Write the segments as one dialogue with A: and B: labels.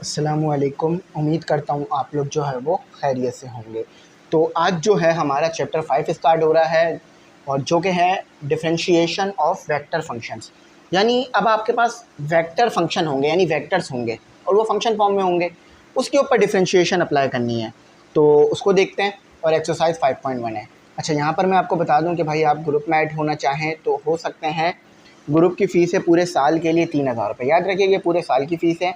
A: अस्सलामुअलैकुम। उम्मीद करता हूँ आप लोग जो है वो खैरियत से होंगे। तो आज जो है हमारा चैप्टर 5 स्टार्ट हो रहा है और जो कि है डिफरेंशिएशन ऑफ वेक्टर फंक्शंस। यानी अब आपके पास वेक्टर फंक्शन होंगे यानी वेक्टर्स होंगे और वो फंक्शन फॉर्म में होंगे, उसके ऊपर डिफरेंशिएशन अप्लाई करनी है। तो उसको देखते हैं और एक्सरसाइज 5.1 है। अच्छा, यहाँ पर मैं आपको बता दूँ कि भाई आप ग्रुप में ऐड होना चाहें तो हो सकते हैं। ग्रुप की फ़ीस है पूरे साल के लिए 3000 रुपये। याद रखिए ये पूरे साल की फ़ीस है।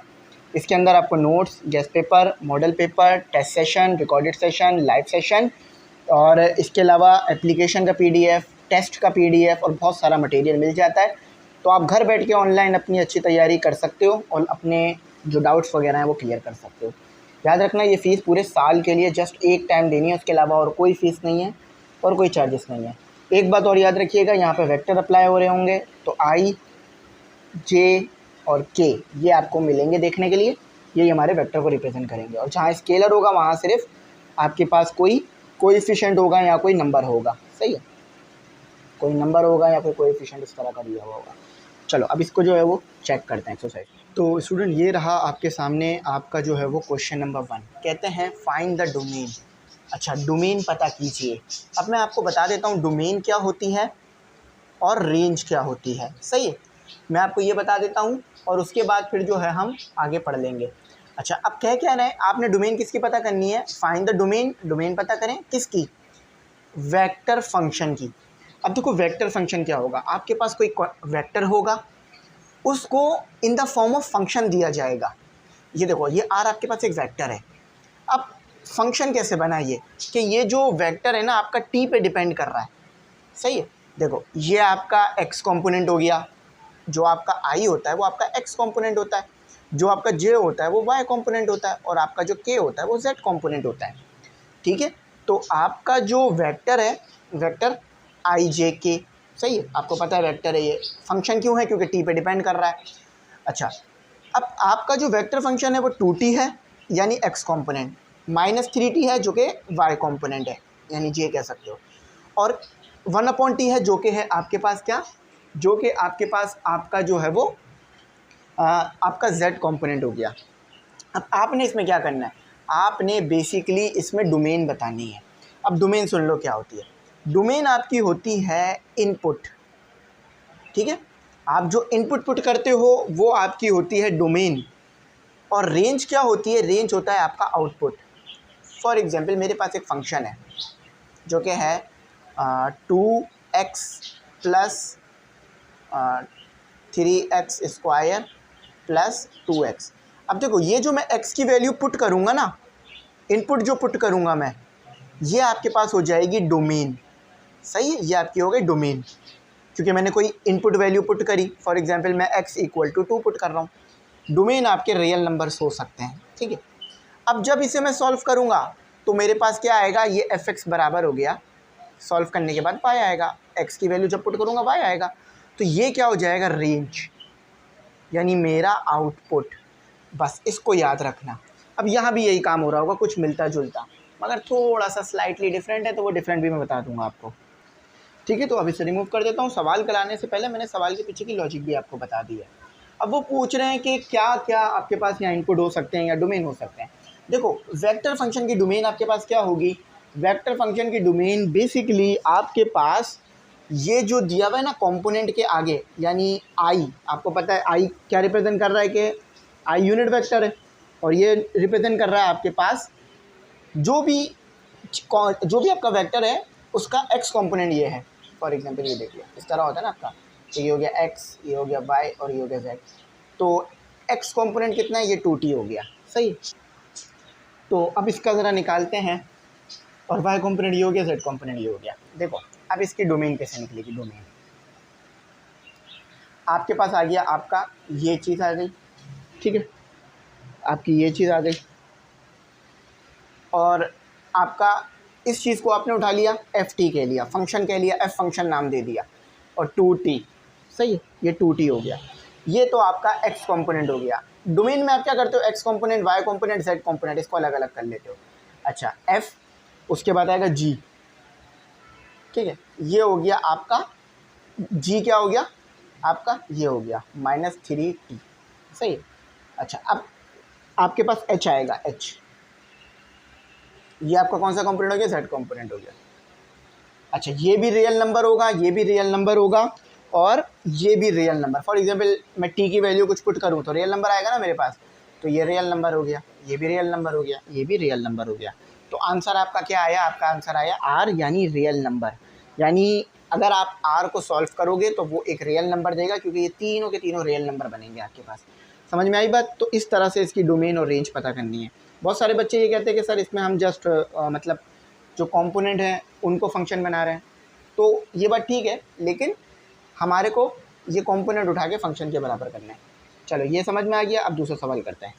A: इसके अंदर आपको notes, guess paper, model paper, test session, recorded session, live session और इसके अलावा एप्लीकेशन का पीडीएफ, टेस्ट का पीडीएफ और बहुत सारा मटेरियल मिल जाता है। तो आप घर बैठ के ऑनलाइन अपनी अच्छी तैयारी कर सकते हो और अपने जो डाउट्स वगैरह हैं वो क्लियर कर सकते हो। याद रखना ये फ़ीस पूरे साल के लिए जस्ट एक टाइम देनी है, उसके अलावा और कोई फ़ीस नहीं है और कोई चार्जेस नहीं है। एक बात और याद रखिएगा, यहाँ पे वेक्टर अप्लाई हो रहे होंगे तो आई, जे और के ये आपको मिलेंगे देखने के लिए। ये हमारे वेक्टर को रिप्रेजेंट करेंगे और जहाँ स्केलर होगा वहाँ सिर्फ आपके पास कोई कोएफिशिएंट होगा या कोई नंबर होगा। सही है, कोई नंबर होगा या फिर कोएफिशिएंट इस तरह का दिया हुआ होगा। चलो अब इसको जो है वो चेक करते हैं एक्सरसाइज। तो स्टूडेंट ये रहा आपके सामने आपका जो है वो क्वेश्चन नंबर 1। कहते हैं फाइंड द डोमेन। अच्छा, डोमेन पता कीजिए। अब मैं आपको बता देता हूँ डोमेन क्या होती है और रेंज क्या होती है। सही है, मैं आपको ये बता देता हूँ और उसके बाद फिर जो है हम आगे पढ़ लेंगे। अच्छा, अब क्या रहे हैं आपने, डोमेन किसकी पता करनी है? Find the domain. डोमेन पता करें किसकी? वेक्टर फंक्शन की। अब देखो वेक्टर फंक्शन क्या होगा, आपके पास कोई वेक्टर होगा, उसको in the form of function दिया जाएगा। ये देखो ये आर आपके पास एक वेक्टर है। अब फंक्शन कैसे बना ये कि ये जो वेक्टर है ना आपका टी पे डिपेंड कर रहा है। सही है, देखो ये आपका एक्स कंपोनेंट हो गया, जो आपका आई होता है वो आपका एक्स कंपोनेंट होता है, जो आपका जे होता है वो वाई कंपोनेंट होता है और आपका जो के होता है वो जेड कंपोनेंट होता है। ठीक है, तो आपका जो वेक्टर है, वेक्टर आई जे के, सही है, आपको पता है वेक्टर है ये। फंक्शन क्यों है? क्योंकि टी पे डिपेंड कर रहा है। अच्छा, अब आपका जो वेक्टर फंक्शन है वो 2t है यानी एक्स कंपोनेंट, -3t है जो कि वाई कंपोनेंट है यानी जे कह सकते हो, और 1/t है जो कि है आपके पास क्या, जो कि आपके पास आपका जो है वो आपका z कंपोनेंट हो गया। अब आपने इसमें क्या करना है, आपने बेसिकली इसमें डोमेन बतानी है। अब डोमेन सुन लो क्या होती है। डोमेन आपकी होती है इनपुट। ठीक है, आप जो इनपुट पुट करते हो वो आपकी होती है डोमेन। और रेंज क्या होती है? रेंज होता है आपका आउटपुट। फॉर एग्जांपल मेरे पास एक फंक्शन है जो कि है 2x plus 3x² plus 2x। अब देखो ये जो मैं x की वैल्यू पुट करूँगा ना, इनपुट जो पुट करूँगा मैं, ये आपके पास हो जाएगी डोमेन। सही है, ये आपकी हो गई डोमेन क्योंकि मैंने कोई इनपुट वैल्यू पुट करी। फॉर एग्जांपल मैं x = 2 पुट कर रहा हूँ। डोमेन आपके रियल नंबर्स हो सकते हैं। ठीक है, अब जब इसे मैं सॉल्व करूँगा तो मेरे पास क्या आएगा, ये fx बराबर हो गया, सॉल्व करने के बाद y आएगा, x की वैल्यू जब पुट करूँगा y आएगा, तो ये क्या हो जाएगा, रेंज यानी मेरा आउटपुट। बस इसको याद रखना। अब यहाँ भी यही काम हो रहा होगा, कुछ मिलता जुलता, मगर थोड़ा सा स्लाइटली डिफरेंट है, तो वो डिफरेंट भी मैं बता दूंगा आपको। ठीक है, तो अब इसे रिमूव कर देता हूँ। सवाल कराने से पहले मैंने सवाल के पीछे की लॉजिक भी आपको बता दी है। अब वो पूछ रहे हैं कि क्या क्या आपके पास यहाँ इनपुट हो सकते हैं या डोमेन हो सकते हैं। देखो वेक्टर फंक्शन की डोमेन आपके पास क्या होगी, वेक्टर फंक्शन की डोमेन बेसिकली आपके पास ये जो दिया हुआ है ना कंपोनेंट के आगे, यानी आई, आपको पता है आई क्या रिप्रेजेंट कर रहा है कि आई यूनिट वेक्टर है, और ये रिप्रेजेंट कर रहा है आपके पास जो भी आपका वेक्टर है उसका एक्स कंपोनेंट ये है। फॉर एग्जांपल ये देखिए इस तरह होता है ना आपका, तो ये हो गया एक्स, ये हो गया वाई और ये हो गया जेड। तो एक्स कंपोनेंट कितना है, ये 2t हो गया। सही, तो अब इसका ज़रा निकालते हैं, और वाई कंपोनेंट ये हो गया, जेड कंपोनेंट ये हो गया। देखो अब इसकी डोमेन कैसे निकलेगी। डोमेन आपके पास आ गया, आपका ये चीज़ आ गई। ठीक है, आपकी ये चीज़ आ गई और आपका इस चीज़ को आपने उठा लिया, एफ टी कह लिया, फंक्शन कह लिया, एफ फंक्शन नाम दे दिया, और 2t। सही है, ये 2t हो गया। ये तो आपका एक्स कंपोनेंट हो गया। डोमेन में आप क्या करते हो, X component, Y component, Z component, इसको अलग अलग कर लेते हो। अच्छा, एफ, उसके बाद आएगा जी। ठीक है, ये हो गया आपका जी, क्या हो गया आपका, ये हो गया -3t। सही है। अच्छा, अब आपके पास h आएगा, h। ये आपका कौन सा कंपोनेंट हो गया, z कंपोनेंट हो गया। अच्छा, ये भी रियल नंबर होगा, ये भी रियल नंबर होगा, और ये भी रियल नंबर। फॉर एग्जांपल मैं t की वैल्यू कुछ पुट करूँ तो रियल नंबर आएगा ना मेरे पास, तो ये रियल नंबर हो गया, ये भी रियल नंबर हो गया, ये भी रियल नंबर हो गया। तो आंसर आपका क्या आया, आपका आंसर आया r, यानी रियल नंबर। यानी अगर आप r को सॉल्व करोगे तो वो एक रियल नंबर देगा, क्योंकि ये तीनों के तीनों रियल नंबर बनेंगे आपके पास। समझ में आई बात? तो इस तरह से इसकी डोमेन और रेंज पता करनी है। बहुत सारे बच्चे ये कहते हैं कि सर इसमें हम जस्ट मतलब जो कंपोनेंट हैं उनको फंक्शन बना रहे हैं, तो ये बात ठीक है, लेकिन हमारे को ये कंपोनेंट उठा के फंक्शन के बराबर करना है। चलो ये समझ में आ गया, अब दूसरा सवाल करते हैं।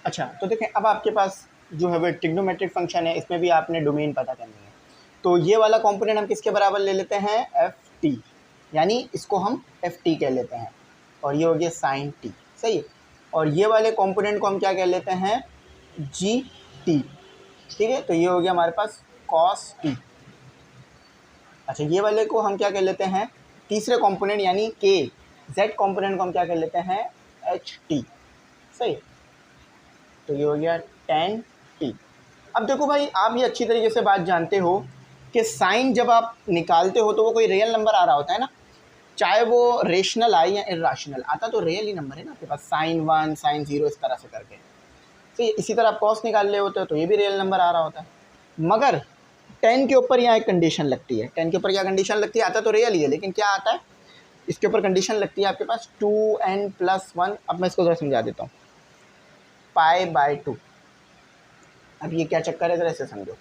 A: अच्छा, तो देखें अब आपके पास जो है वो ट्रिग्नोमेट्रिक फंक्शन है, इसमें भी आपने डोमेन पता करनी है। तो ये वाला कंपोनेंट हम किसके बराबर ले लेते हैं, एफ टी, यानी इसको हम एफ टी कह लेते हैं, और ये हो गया साइन टी, सही है। और ये वाले कंपोनेंट को हम क्या कह लेते हैं, जी टी, ठीक है। तो ये हो गया हमारे पास कॉस टी। अच्छा, ये वाले को हम क्या कह लेते हैं, तीसरे कंपोनेंट यानी के जेड कंपोनेंट को हम क्या कह लेते हैं, एच टी, सही। तो ये हो गया टेन टी। अब देखो भाई, आप ये अच्छी तरीके से बात जानते हो कि साइन जब आप निकालते हो तो वो कोई रियल नंबर आ रहा होता है ना, चाहे वो रेशनल आए या इर्राशनल, आता तो रियल ही नंबर है ना आपके पास, साइन 1 साइन 0 इस तरह से करके। तो इसी तरह आप कॉस निकाल रहे होते हो तो ये भी रियल नंबर आ रहा होता है। मगर 10 के ऊपर यहाँ एक कंडीशन लगती है। 10 के ऊपर क्या कंडीशन लगती है, आता तो रियल ही है, लेकिन क्या आता है इसके ऊपर कंडीशन लगती है आपके पास 2n+1। अब मैं इसको ज़रा समझा देता हूँ, π/2। अब ये क्या चक्कर है, ज़रा ऐसे समझो।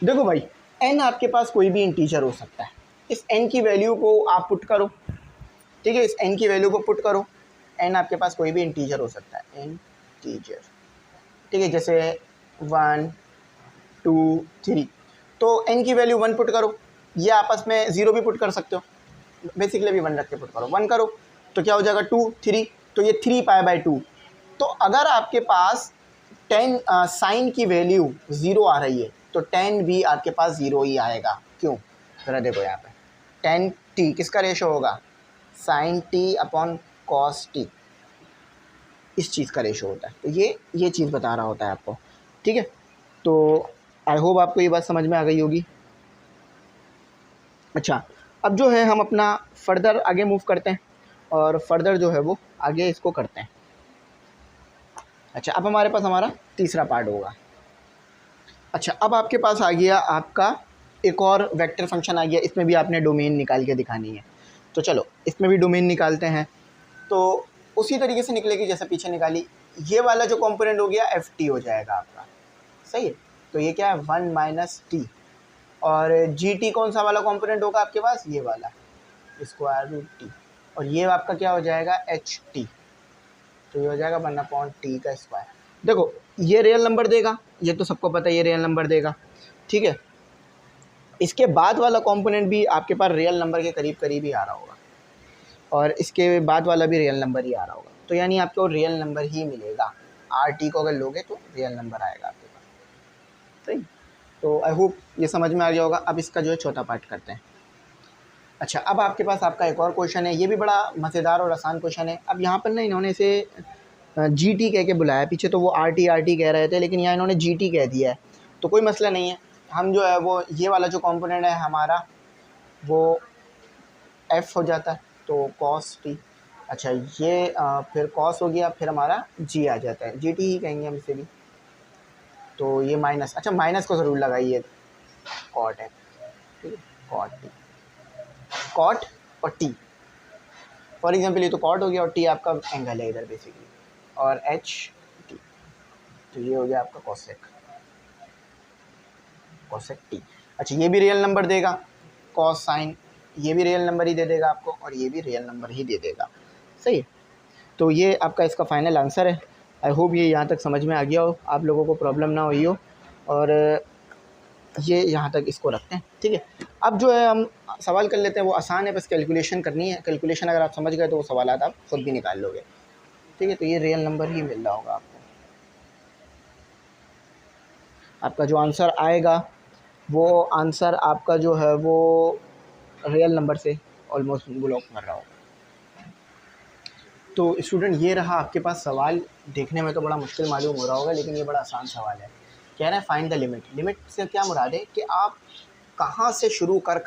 A: देखो भाई, n आपके पास कोई भी इंटीजर हो सकता है, इस n की वैल्यू को आप पुट करो, ठीक है, इस n की वैल्यू को पुट करो। n आपके पास कोई भी इंटीजर हो सकता है, इंटीजर, ठीक है, जैसे 1 2 3। तो n की वैल्यू 1 पुट करो, ये आपस में 0 भी पुट कर सकते हो, बेसिकली भी 1 रख के पुट करो, 1 करो तो क्या हो जाएगा 2 3, तो ये 3π/2। तो अगर आपके पास 10 साइन की वैल्यू 0 आ रही है तो 10 भी आपके पास 0 ही आएगा। क्यों, ज़रा देखो यहाँ पे 10t किसका रेशो होगा, sine T upon cos T, इस चीज़ का रेशो होता है। तो ये चीज़ बता रहा होता है आपको, ठीक है। तो आई होप आपको ये बात समझ में आ गई होगी। अच्छा, अब जो है हम अपना फर्दर आगे मूव करते हैं, और फर्दर जो है वो आगे इसको करते हैं। अच्छा, अब हमारे पास हमारा तीसरा पार्ट होगा। अच्छा, अब आपके पास आ गया आपका एक और वेक्टर फंक्शन आ गया, इसमें भी आपने डोमेन निकाल के दिखानी है। तो चलो इसमें भी डोमेन निकालते हैं, तो उसी तरीके से निकलेगी जैसे पीछे निकाली। ये वाला जो कंपोनेंट हो गया एफ टी हो जाएगा आपका, सही है। तो ये क्या है, 1 - टी, और जी टी कौन सा वाला कंपोनेंट होगा आपके पास, ये वाला स्क्वायर रूट टी, और ये आपका क्या हो जाएगा, एच टी। तो ये हो जाएगा 1/t का स्क्वायर। देखो ये रियल नंबर देगा, ये तो सबको पता है ये रियल नंबर देगा, ठीक है। इसके बाद वाला कंपोनेंट भी आपके पास रियल नंबर के करीब करीब ही आ रहा होगा, और इसके बाद वाला भी रियल नंबर ही आ रहा होगा। तो यानी आपको रियल नंबर ही मिलेगा, आर टी को अगर लोगे तो रियल नंबर आएगा आपके पास, सही। तो आई होप ये समझ में आ गया होगा। अब इसका जो है चौथा पार्ट करते हैं। अच्छा, अब आपके पास आपका एक और क्वेश्चन है, ये भी बड़ा मज़ेदार और आसान क्वेश्चन है। अब यहाँ पर ना इन्होंने इसे जी टी कह के बुलाया, पीछे तो वो आर टी कह रहे थे, लेकिन यहाँ इन्होंने जी टी कह दिया है, तो कोई मसला नहीं है। हम जो है वो ये वाला जो कंपोनेंट है हमारा वो एफ हो जाता है, तो कॉस टी। अच्छा, ये फिर कॉस हो गया, फिर हमारा जी आ जाता है, जी टी ही कहेंगे हम इसे भी। तो ये माइनस, अच्छा माइनस को ज़रूर लगाइए, कॉट है, ठीक है, कॉट टी, कॉट और टी। फॉर एग्जांपल ये तो कॉट हो गया, और टी आपका एंगल है इधर बेसिकली, और एच टी, तो ये हो गया आपका कोसेक, कोसेक टी। अच्छा, ये भी रियल नंबर देगा, कॉस साइन, ये भी रियल नंबर ही दे देगा आपको, और ये भी रियल नंबर ही दे देगा, सही है। तो ये आपका इसका फाइनल आंसर है। आई होप ये यहाँ तक समझ में आ गया हो, आप लोगों को प्रॉब्लम ना हुई हो, और ये यहाँ तक इसको रखते हैं, ठीक है। अब जो है हम सवाल कर लेते हैं, वो आसान है, बस कैलकुलेशन करनी है। कैलकुलेशन अगर आप समझ गए तो वो सवाल आप खुद भी निकाल लोगे, ठीक है। तो ये रियल नंबर ही मिल रहा होगा आपको, आपका जो आंसर आएगा वो आंसर आपका जो है वो रियल नंबर से ऑलमोस्ट बिलोंग कर रहा होगा। तो स्टूडेंट ये रहा आपके पास सवाल। देखने में तो बड़ा मुश्किल मालूम हो रहा होगा, लेकिन ये बड़ा आसान सवाल है। कह रहा है फाइंड द लिमिट। लिमिट से क्या मुराद है कि आप कहाँ से शुरू कर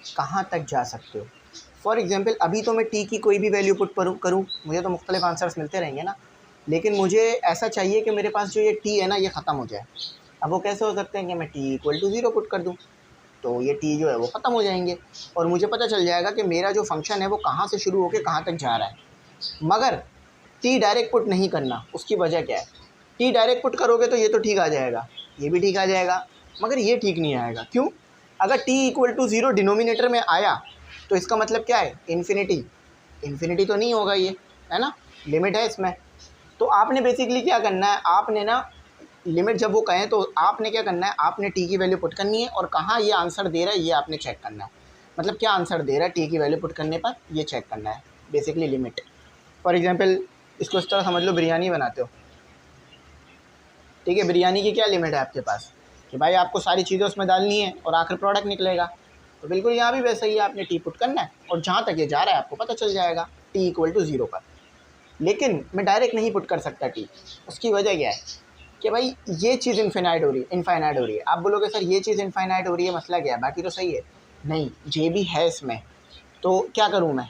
A: कहाँ तक जा सकते हो। फॉर एग्जांपल अभी तो मैं टी की कोई भी वैल्यू पुट करूँ, मुझे तो मुख्तलिफ आंसर्स मिलते रहेंगे ना, लेकिन मुझे ऐसा चाहिए कि मेरे पास जो ये टी है ना ये ख़त्म हो जाए। अब वो कैसे हो सकते हैं कि मैं टी इक्वल टू 0 पुट कर दूँ, तो ये टी जो है वो ख़त्म हो जाएंगे और मुझे पता चल जाएगा कि मेरा जो फंक्शन है वो कहाँ से शुरू होकर कहाँ तक जा रहा है। मगर टी डायरेक्ट पुट नहीं करना, उसकी वजह क्या है? टी डायरेक्ट पुट करोगे तो ये तो ठीक आ जाएगा, ये भी ठीक आ जाएगा, मगर ये ठीक नहीं आएगा। क्यों? अगर टी इक्वल टू 0 डिनोमिनेटर में आया तो इसका मतलब क्या है? इन्फिनिटी। इन्फिनिटी तो नहीं होगा ये, है ना, लिमिट है इसमें। तो आपने बेसिकली क्या करना है, आपने ना लिमिट जब वो कहें तो आपने क्या करना है, आपने टी की वैल्यू पुट करनी है और कहाँ ये आंसर दे रहा है ये आपने चेक करना है। मतलब क्या आंसर दे रहा है टी की वैल्यू पुट करने पर, ये चेक करना है बेसिकली लिमिट। फॉर एग्जांपल इसको इस तरह समझ लो, बिरयानी बनाते हो, ठीक है, बिरयानी की क्या लिमिट है आपके पास कि भाई आपको सारी चीज़ें उसमें डालनी है और आखिर प्रोडक्ट निकलेगा। तो बिल्कुल यहाँ भी वैसा ही है, आपने टी पुट करना है और जहाँ तक ये जा रहा है आपको पता चल जाएगा टी इक्वल टू 0 पर। लेकिन मैं डायरेक्ट नहीं पुट कर सकता टी, उसकी वजह क्या है कि भाई ये चीज़ इनफाइनाइट हो रही है। आप बोलोगे सर ये चीज़ इनफाइनाइट हो रही है, मसला क्या है, बाकी तो सही है। नहीं, ये भी है इसमें, तो क्या करूँ मैं,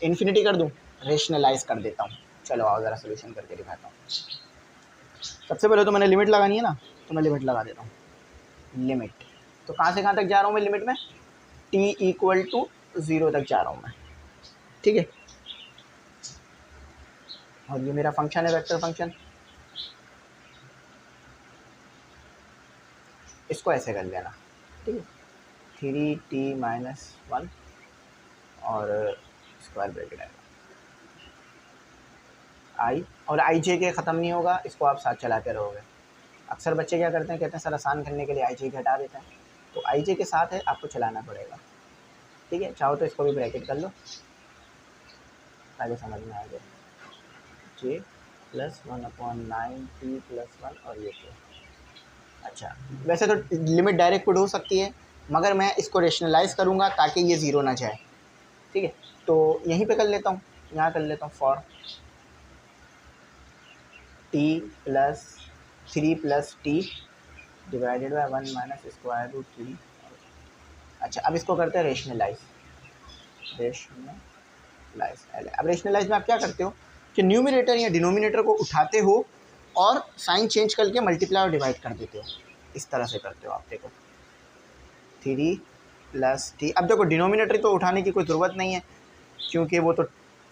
A: इन्फिनिटी कर दूँ, रेशनलाइज कर देता हूँ। चलो आओ ज़रा सोल्यूशन करके दिखाता हूँ। सबसे पहले तो मैंने लिमिट लगानी है ना, तो मैं लिमिट लगा देता हूँ। लिमिट तो कहाँ से कहाँ तक जा रहा हूँ मैं लिमिट में, टी इक्वल टू 0 तक जा रहा हूँ मैं, ठीक है। और ये मेरा फंक्शन है, वेक्टर फंक्शन। इसको ऐसे कर लेना, ठीक है, 3t-1 और स्क्वायर ब्रैकेट आएगा आई, और आई जे के ख़त्म नहीं होगा, इसको आप साथ चलाते रहोगे। अक्सर बच्चे क्या करते हैं, कहते हैं सर आसान करने के लिए आई जे हटा देते हैं, तो आई जे के साथ है आपको चलाना पड़ेगा, ठीक है। चाहो तो इसको भी ब्रैकेट कर लो ताकि समझ में आ जाए, जे प्लस 1/9t+1 और ये के। अच्छा, वैसे तो लिमिट डायरेक्ट पुट हो सकती है, मगर मैं इसको रेशनलाइज करूँगा ताकि ये 0 ना जाए, ठीक है। तो यहीं पे कर लेता हूँ, यहाँ कर लेता हूँ, for t+3 + t divided by 1 minus square root 3। अच्छा, अब इसको करते हैं रेशनलाइज। अब रेशनलाइज में आप क्या करते हो कि न्यूमरेटर या डिनोमिनेटर को उठाते हो और साइन चेंज करके मल्टीप्लाई और डिवाइड कर देते हो, इस तरह से करते हो आप। देखो 3 + t, अब देखो डिनोमिनेटर तो उठाने की कोई ज़रूरत नहीं है क्योंकि वो तो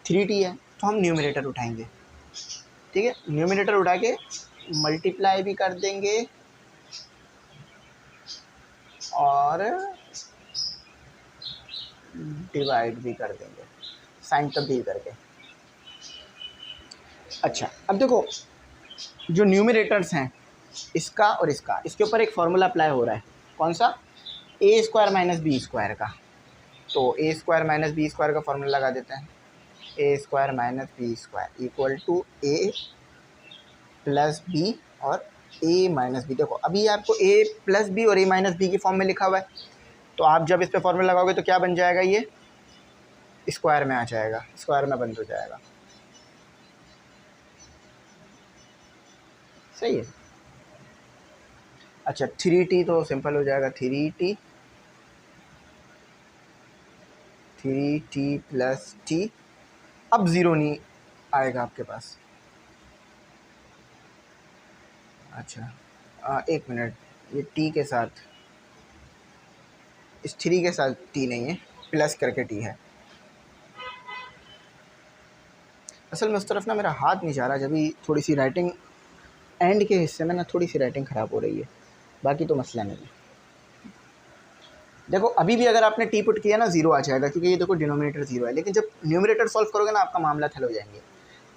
A: 3t है, तो हम न्यूमरेटर उठाएंगे, ठीक है। न्यूमरेटर उठा के मल्टीप्लाई भी कर देंगे और डिवाइड भी कर देंगे, साइन तब्दील करके। अच्छा, अब देखो जो न्यूमरेटर्स हैं इसका और इसका, इसके ऊपर एक फार्मूला अप्लाई हो रहा है, कौन सा, a² - b² का। तो a² - b² का फार्मूला लगा देते हैं, a² - b² equal to a + b और a - b। देखो अभी आपको a + b और a - b की फॉर्म में लिखा हुआ है, तो आप जब इस पर फॉर्मूला लगाओगे तो क्या बन जाएगा, ये स्क्वायर में आ जाएगा, स्क्वायर में बंद हो जाएगा, सही है। अच्छा 3t तो सिंपल हो जाएगा, 3t + t। अब 0 नहीं आएगा आपके पास। अच्छा एक मिनट, ये t के साथ, इस 3 के साथ t नहीं है, प्लस करके t है। असल में उस तरफ ना मेरा हाथ नहीं जा रहा, जब भी थोड़ी सी राइटिंग एंड के हिस्से में ना थोड़ी सी राइटिंग ख़राब हो रही है, बाकी तो मसला नहीं है। देखो अभी भी अगर आपने टी पुट किया ना 0 आ जाएगा क्योंकि ये देखो डिनोमिनेटर 0 है, लेकिन जब न्यूमरेटर सॉल्व करोगे ना आपका मामला हल हो जाएंगे।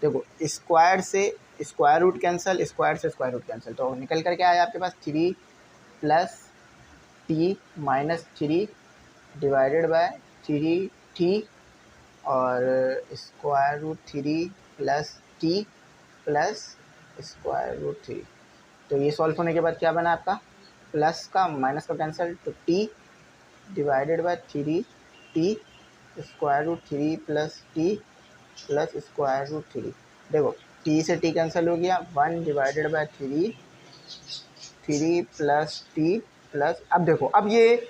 A: देखो स्क्वायर से स्क्वायर रूट कैंसिल, स्क्वायर से स्क्वायर रूट कैंसिल, तो निकल कर क्या आया आपके पास, 3 + t - 3 डिवाइडेड बाय 3t और square root 3 + t plus square root 3। तो ये सॉल्व होने के बाद क्या बना आपका, प्लस का माइनस का कैंसिल, तो t divided by 3t square root 3 + t plus square root 3। देखो t से t कैंसिल हो गया, 1 divided by 3 plus T plus, अब देखो अब ये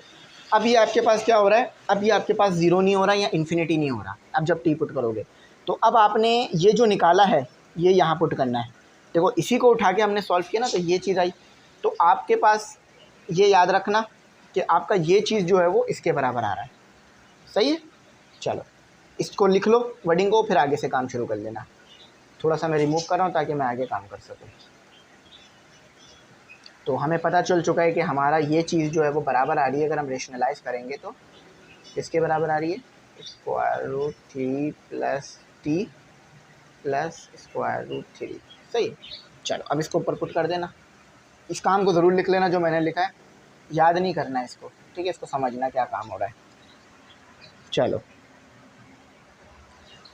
A: आपके पास क्या हो रहा है, अब ये आपके पास ज़ीरो नहीं हो रहा या इन्फिनिटी नहीं हो रहा। अब जब टी पुट करोगे तो अब आपने ये जो निकाला है ये यहाँ पुट करना है। देखो इसी को उठा के हमने सॉल्व किया ना, तो ये चीज़ आई। तो आपके पास ये याद रखना कि आपका ये चीज़ जो है वो इसके बराबर आ रहा है। सही है, चलो इसको लिख लो वर्डिंग को, फिर आगे से काम शुरू कर लेना। थोड़ा सा मैं रिमूव कर रहा हूँ ताकि मैं आगे काम कर सकूँ। तो हमें पता चल चुका है कि हमारा ये चीज़ जो है वो बराबर आ रही है। अगर हम रेशनलाइज करेंगे तो किसके बराबर आ रही है, square root 3 plus T plus square root 3। सही, चलो अब इसको ऊपर पुट कर देना। इस काम को ज़रूर लिख लेना जो मैंने लिखा है, याद नहीं करना है इसको, ठीक है, इसको समझना क्या काम हो रहा है। चलो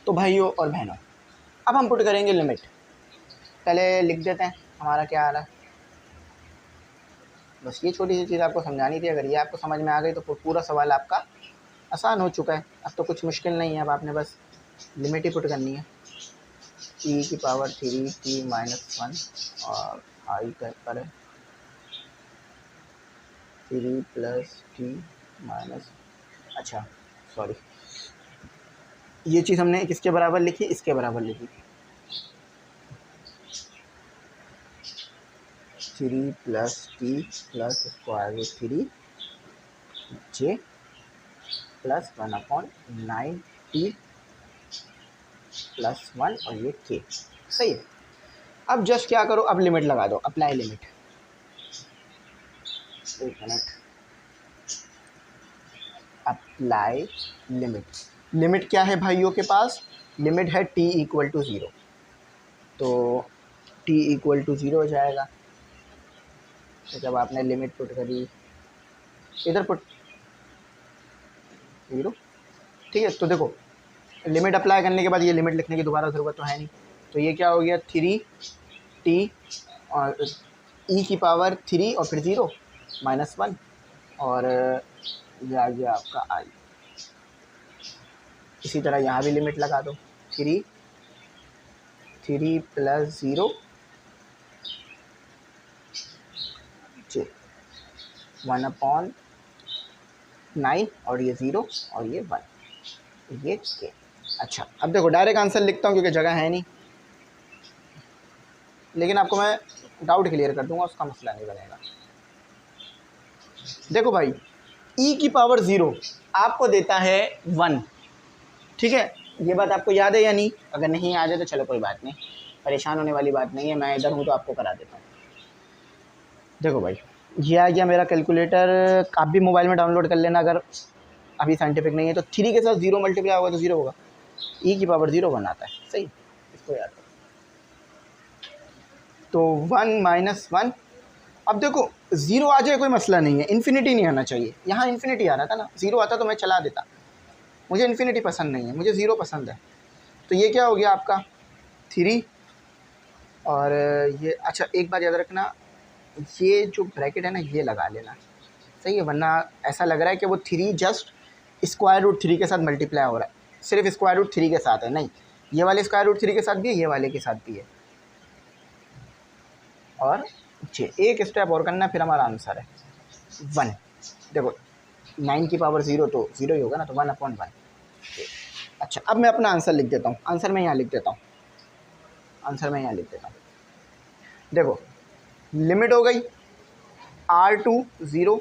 A: तो भाइयों और बहनों, अब हम पुट करेंगे लिमिट। पहले लिख देते हैं हमारा क्या आ रहा है। बस ये छोटी सी चीज़ आपको समझानी थी। अगर ये आपको समझ में आ गई तो पूरा सवाल आपका आसान हो चुका है। अब तो कुछ मुश्किल नहीं है, अब आपने बस लिमिट ही पुट करनी है। e की पावर 3t माइनस 1 और आई पर 3 प्लस टी माइनस, अच्छा सॉरी, ये चीज़ हमने किसके बराबर लिखी, इसके बराबर लिखी। 3 plus T plus square root 3 जे प्लस 1/9 टी प्लस 1 और ये के। सही है, अब जस्ट क्या करो, अब लिमिट लगा दो, अप्लाई लिमिट। एक मिनट, अप्लाई लिमिट। लिमिट क्या है भाइयों के पास, लिमिट है t इक्वल टू 0। तो t इक्वल टू 0 हो जाएगा। तो जब आपने लिमिट पुट करी, इधर पुट 0, ठीक है। तो देखो लिमिट अप्लाई करने के बाद ये लिमिट लिखने की दोबारा ज़रूरत तो है नहीं। तो ये क्या हो गया, 3t और e की पावर 3 और फिर 0 माइनस 1 और ये आ गया आपका i। इसी तरह यहाँ भी लिमिट लगा दो, 3 प्लस 0 जे 1/9 और ये 0 और ये 1, ये के। अच्छा अब देखो डायरेक्ट आंसर लिखता हूँ क्योंकि जगह है नहीं, लेकिन आपको मैं डाउट क्लियर कर दूंगा, उसका मसला नहीं बनेगा। देखो भाई e की पावर 0 आपको देता है 1, ठीक है। ये बात आपको याद है या नहीं? अगर नहीं आ जाए तो चलो कोई बात नहीं, परेशान होने वाली बात नहीं है, मैं इधर हूँ तो आपको करा देता हूँ। देखो भाई ये आ गया मेरा कैलकुलेटर, आप भी मोबाइल में डाउनलोड कर लेना अगर अभी साइंटिफिक नहीं है तो। 3 के साथ 0 मल्टीप्लाई होगा तो 0 होगा, e की पावर 0 बनाता है। सही, इसको याद करो। तो 1 माइनस 1, अब देखो 0 आ जाए कोई मसला नहीं है, इन्फिनिटी नहीं आना चाहिए। यहाँ इन्फिनिटी आ रहा था ना, 0 आता तो मैं चला देता, मुझे इन्फिनिटी पसंद नहीं है, मुझे 0 पसंद है। तो ये क्या हो गया आपका 3 और ये, अच्छा एक बात याद रखना, ये जो ब्रैकेट है ना ये लगा लेना, सही है, वरना ऐसा लग रहा है कि वो 3 जस्ट स्क्वायर रूट 3 के साथ मल्टीप्लाई हो रहा है, सिर्फ स्क्वायर रूट 3 के साथ है। नहीं, ये वाले स्क्वायर रूट 3 के साथ भी है, ये वाले के साथ भी है। और एक स्टेप और करना, फिर हमारा आंसर है 1। देखो 9 की पावर 0 तो 0 ही होगा ना, तो 1/1। अच्छा अब मैं अपना आंसर लिख देता हूँ, आंसर मैं यहाँ लिख देता हूँ, देखो लिमिट हो गई r2 0,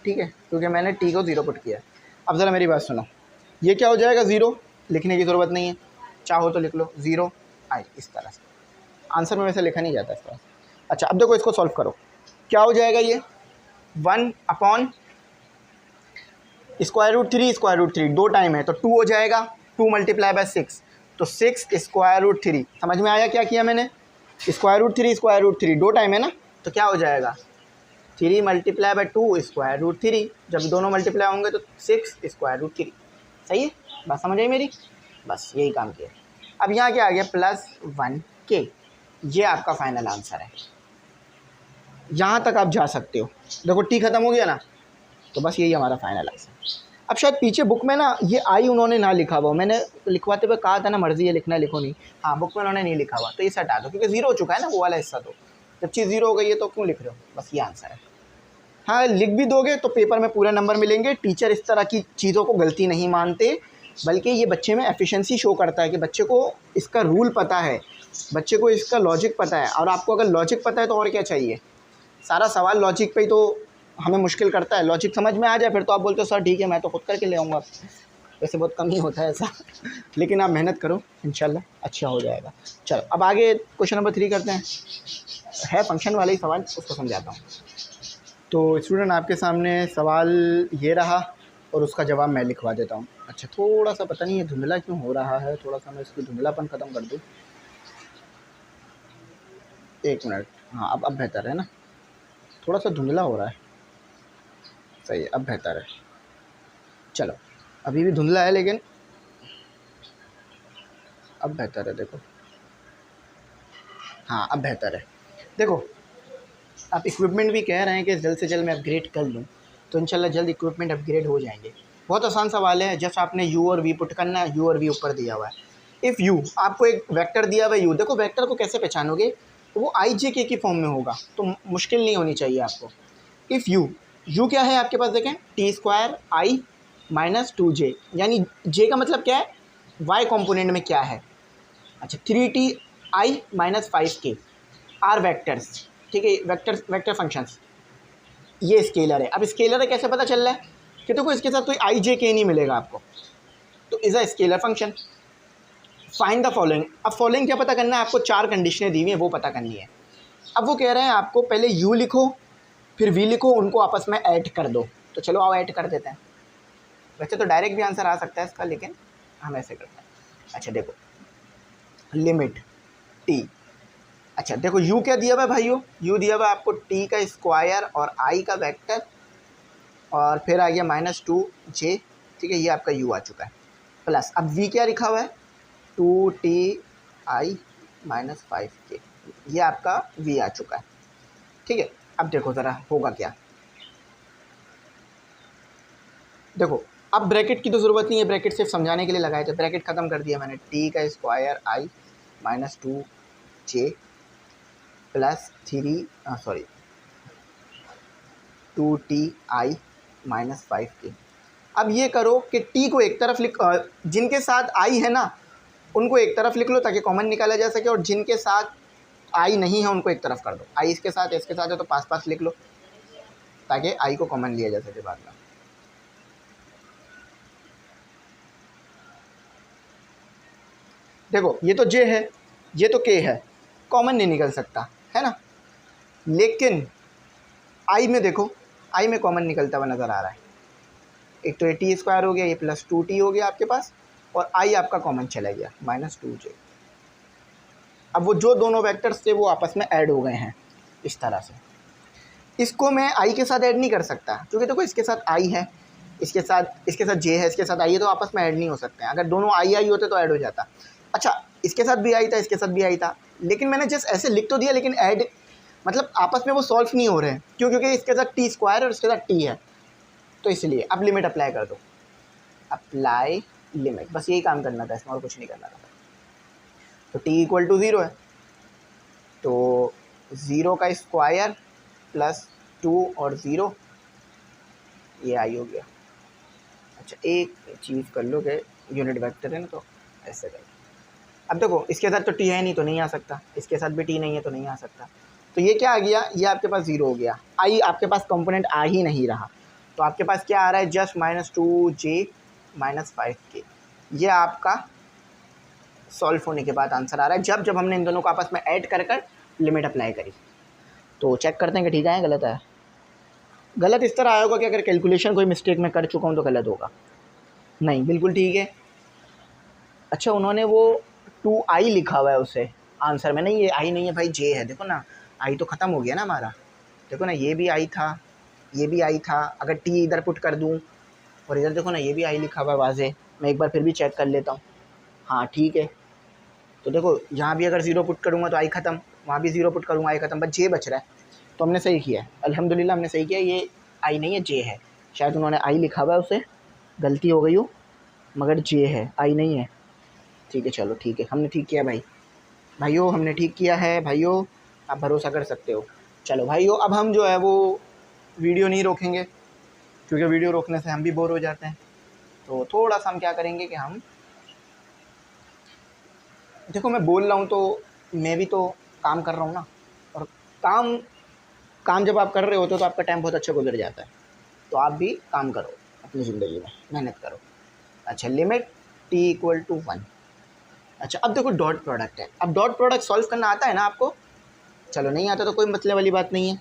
A: ठीक है, क्योंकि मैंने t को 0 पुट किया। अब ज़रा मेरी बात सुनो, ये क्या हो जाएगा 0, लिखने की ज़रूरत नहीं है, चाहो तो लिख लो 0 i, इस तरह से। आंसर में वैसे लिखा नहीं जाता इस तरह से। अच्छा अब देखो इसको सॉल्व करो, क्या हो जाएगा ये 1/, स्क्वायर रूट 3 दो टाइम है तो 2 हो जाएगा, 2 मल्टीप्लाई बाय 6 तो 6 स्क्वायर रूट 3। समझ में आया क्या किया मैंने, स्क्वायर रूट 3 दो टाइम है ना, तो क्या हो जाएगा 3 मल्टीप्लाई बाय 2 स्क्वायर रूट 3, जब दोनों मल्टीप्लाई होंगे तो 6 स्क्वायर रूट 3। सही है, बात समझ आई मेरी, बस यही काम किया। अब यहाँ क्या आ गया +1k, ये आपका फाइनल आंसर है। यहाँ तक आप जा सकते हो, देखो t ख़त्म हो गया ना, तो बस यही हमारा फाइनल आंसर। अब शायद पीछे बुक में ना ये आई उन्होंने ना लिखा हुआ, मैंने लिखवाते हुए कहा था ना मर्जी है लिखना लिखो नहीं, हाँ बुक में उन्होंने नहीं लिखा हुआ, तो इसे हटा दो क्योंकि ज़ीरो हो चुका है ना वो वाला हिस्सा, तो जब चीज़ ज़ीरो हो गई है तो क्यों लिख रहे हो, बस ये आंसर है। हाँ लिख भी दोगे तो पेपर में पूरे नंबर मिलेंगे। टीचर इस तरह की चीज़ों को गलती नहीं मानते, बल्कि ये बच्चे में एफिशिएंसी शो करता है कि बच्चे को इसका रूल पता है, बच्चे को इसका लॉजिक पता है। और आपको अगर लॉजिक पता है तो और क्या चाहिए, सारा सवाल लॉजिक पे ही तो हमें मुश्किल करता है। लॉजिक समझ में आ जाए फिर तो आप बोलते हो सर ठीक है मैं तो खुद करके ले आऊँगा, वैसे बहुत कम ही होता है ऐसा लेकिन आप मेहनत करो इंशाल्लाह अच्छा हो जाएगा। चलो अब आगे क्वेश्चन नंबर 3 करते हैं, है फंक्शन वाला ही सवाल, उसको समझाता हूँ। तो स्टूडेंट आपके सामने सवाल ये रहा और उसका जवाब मैं लिखवा देता हूँ। अच्छा थोड़ा सा पता नहीं ये धुंधला क्यों हो रहा है, थोड़ा सा मैं इसकी धुंधलापन ख़त्म कर दूँ, 1 मिनट। हाँ अब बेहतर है ना, थोड़ा सा धुंधला हो रहा है, सही है अब बेहतर है। चलो अभी भी धुंधला है लेकिन अब बेहतर है, देखो हाँ अब बेहतर है। देखो आप इक्विपमेंट भी कह रहे हैं कि जल्द से जल्द मैं अपग्रेड कर लूँ, तो इंशाल्लाह जल्द इक्विपमेंट अपग्रेड हो जाएंगे। बहुत आसान सवाल है, जस्ट आपने यू और वी पुट करना है, यू और वी ऊपर दिया हुआ है। इफ़ यू, आपको एक वेक्टर दिया हुआ है यू, देखो वेक्टर को कैसे पहचानोगे, वो आई जे के की फॉर्म में होगा, तो मुश्किल नहीं होनी चाहिए आपको। इफ़ यू क्या है आपके पास, देखें टी स्क्वायर आई माइनस 2j, यानी जे का मतलब क्या है, वाई कॉम्पोनेंट में क्या है। अच्छा 3ti minus 5k are vectors, ठीक है, वेक्टर फंक्शंस, ये स्केलर है। अब स्केलर है कैसे पता चल रहा है कि देखो इसके साथ कोई आई जे के नहीं मिलेगा आपको, तो is a scalar function. Find the following, अब फॉलोइंग क्या पता करना है आपको, 4 कंडीशनें दी हुई हैं वो पता करनी है। अब वो कह रहे हैं आपको पहले यू लिखो फिर वी लिखो, उनको आपस में ऐड कर दो, तो चलो आओ ऐड कर देते हैं। वैसे तो डायरेक्ट भी आंसर आ सकता है इसका, लेकिन हम ऐसे करते हैं। अच्छा देखो लिमिट टी, अच्छा देखो u क्या दिया हुआ है भाइयों, u दिया हुआ है आपको t का स्क्वायर और i का वेक्टर, और फिर आ गया -2j, ठीक है, ये आपका u आ चुका है, प्लस अब v क्या लिखा हुआ है 2ti माइनस 5k, ये आपका v आ चुका है, ठीक है। अब देखो ज़रा होगा क्या, देखो अब ब्रैकेट की तो ज़रूरत नहीं है, ब्रैकेट सिर्फ समझाने के लिए लगाए थे, ब्रैकेट ख़त्म कर दिया मैंने, t का square i minus 2j plus 2ti minus 5k। अब ये करो कि t को एक तरफ लिख, जिनके साथ i है ना उनको एक तरफ लिख लो ताकि कॉमन निकाला जा सके, और जिनके साथ i नहीं है उनको एक तरफ कर दो। i इसके साथ है तो पास पास लिख लो ताकि i को कॉमन लिया जा सके बाद में। देखो ये तो j है, ये तो k है, कॉमन नहीं निकल सकता है ना, लेकिन i में देखो, i में कॉमन निकलता हुआ नज़र आ रहा है। एक तो ये टी स्क्वायर हो गया, ये प्लस 2t हो गया आपके पास, और i आपका कॉमन चला गया -2j। अब वो जो दोनों वेक्टर्स थे वो आपस में ऐड हो गए हैं इस तरह से। इसको मैं i के साथ ऐड नहीं कर सकता क्योंकि देखो इसके साथ i है, इसके साथ j है, इसके साथ i है, तो आपस में ऐड नहीं हो सकते हैं। अगर दोनों i होते तो ऐड हो जाता। अच्छा इसके साथ भी i था, इसके साथ भी i था, लेकिन मैंने जस्ट ऐसे लिख तो दिया, लेकिन ऐड मतलब आपस में वो सॉल्व नहीं हो रहे हैं, क्यों, क्योंकि इसके साथ टी स्क्वायर और इसके साथ t है, तो इसलिए। अब लिमिट अप्लाई कर दो, अप्लाई लिमिट, बस यही काम करना था इसमें और कुछ नहीं करना था। तो t इक्वल टू 0 है, तो 0 का स्क्वायर प्लस 2 और 0, ये आई हो गया। अच्छा एक चीज़ कर लो कि यूनिट वेक्टर है ना, तो ऐसे कर। अब देखो इसके साथ तो t है नहीं तो नहीं आ सकता, इसके साथ भी t नहीं है तो नहीं आ सकता, तो ये क्या आ गया, ये आपके पास 0 हो गया, i आपके पास कंपोनेंट आ ही नहीं रहा, तो आपके पास क्या आ रहा है, जस्ट -2j माइनस 5k। ये आपका सॉल्व होने के बाद आंसर आ रहा है, जब हमने इन दोनों को आपस में ऐड कर लिमिट अप्लाई करी। तो चेक करते हैं कि ठीक है गलत है। गलत इस तरह आया होगा कि अगर कैलकुलेशन कोई मिस्टेक में कर चुका हूँ तो गलत होगा, नहीं बिल्कुल ठीक है। अच्छा उन्होंने वो 2i लिखा हुआ है उसे आंसर में, नहीं ये i नहीं है भाई, j है, देखो ना i तो ख़त्म हो गया ना हमारा, देखो ना ये भी i था, ये भी i था, अगर t इधर पुट कर दूँ और इधर देखो ना ये भी i लिखा हुआ है वाजे, मैं एक बार फिर भी चेक कर लेता हूँ, हाँ ठीक है। तो देखो यहाँ भी अगर 0 पुट करूँगा तो i ख़त्म, वहाँ भी 0 पुट करूँगा i ख़त्म, बस j बच रहा है, तो हमने सही किया है, अल्हम्दुलिल्लाह हमने सही किया, ये i नहीं है j है, शायद उन्होंने i लिखा हुआ है उसे, गलती हो गई हो, मगर जे है, आई नहीं है। ठीक है, चलो ठीक है, हमने ठीक किया भाइयों, हमने ठीक किया है भाइयों, आप भरोसा कर सकते हो। चलो भाइयों, अब हम जो है वो वीडियो नहीं रोकेंगे, क्योंकि वीडियो रोकने से हम भी बोर हो जाते हैं। तो थोड़ा सा हम क्या करेंगे कि हम, देखो मैं बोल रहा हूँ तो मैं भी तो काम कर रहा हूँ ना, और काम काम जब आप कर रहे होते हो तो आपका टाइम बहुत अच्छा गुजर जाता है। तो आप भी काम करो, अपनी ज़िंदगी में मेहनत करो। अच्छा, लिमिट t इक्वल टू 1। अच्छा, अब देखो डॉट प्रोडक्ट है। अब डॉट प्रोडक्ट सॉल्व करना आता है ना आपको? चलो नहीं आता तो कोई मतलब वाली बात नहीं है।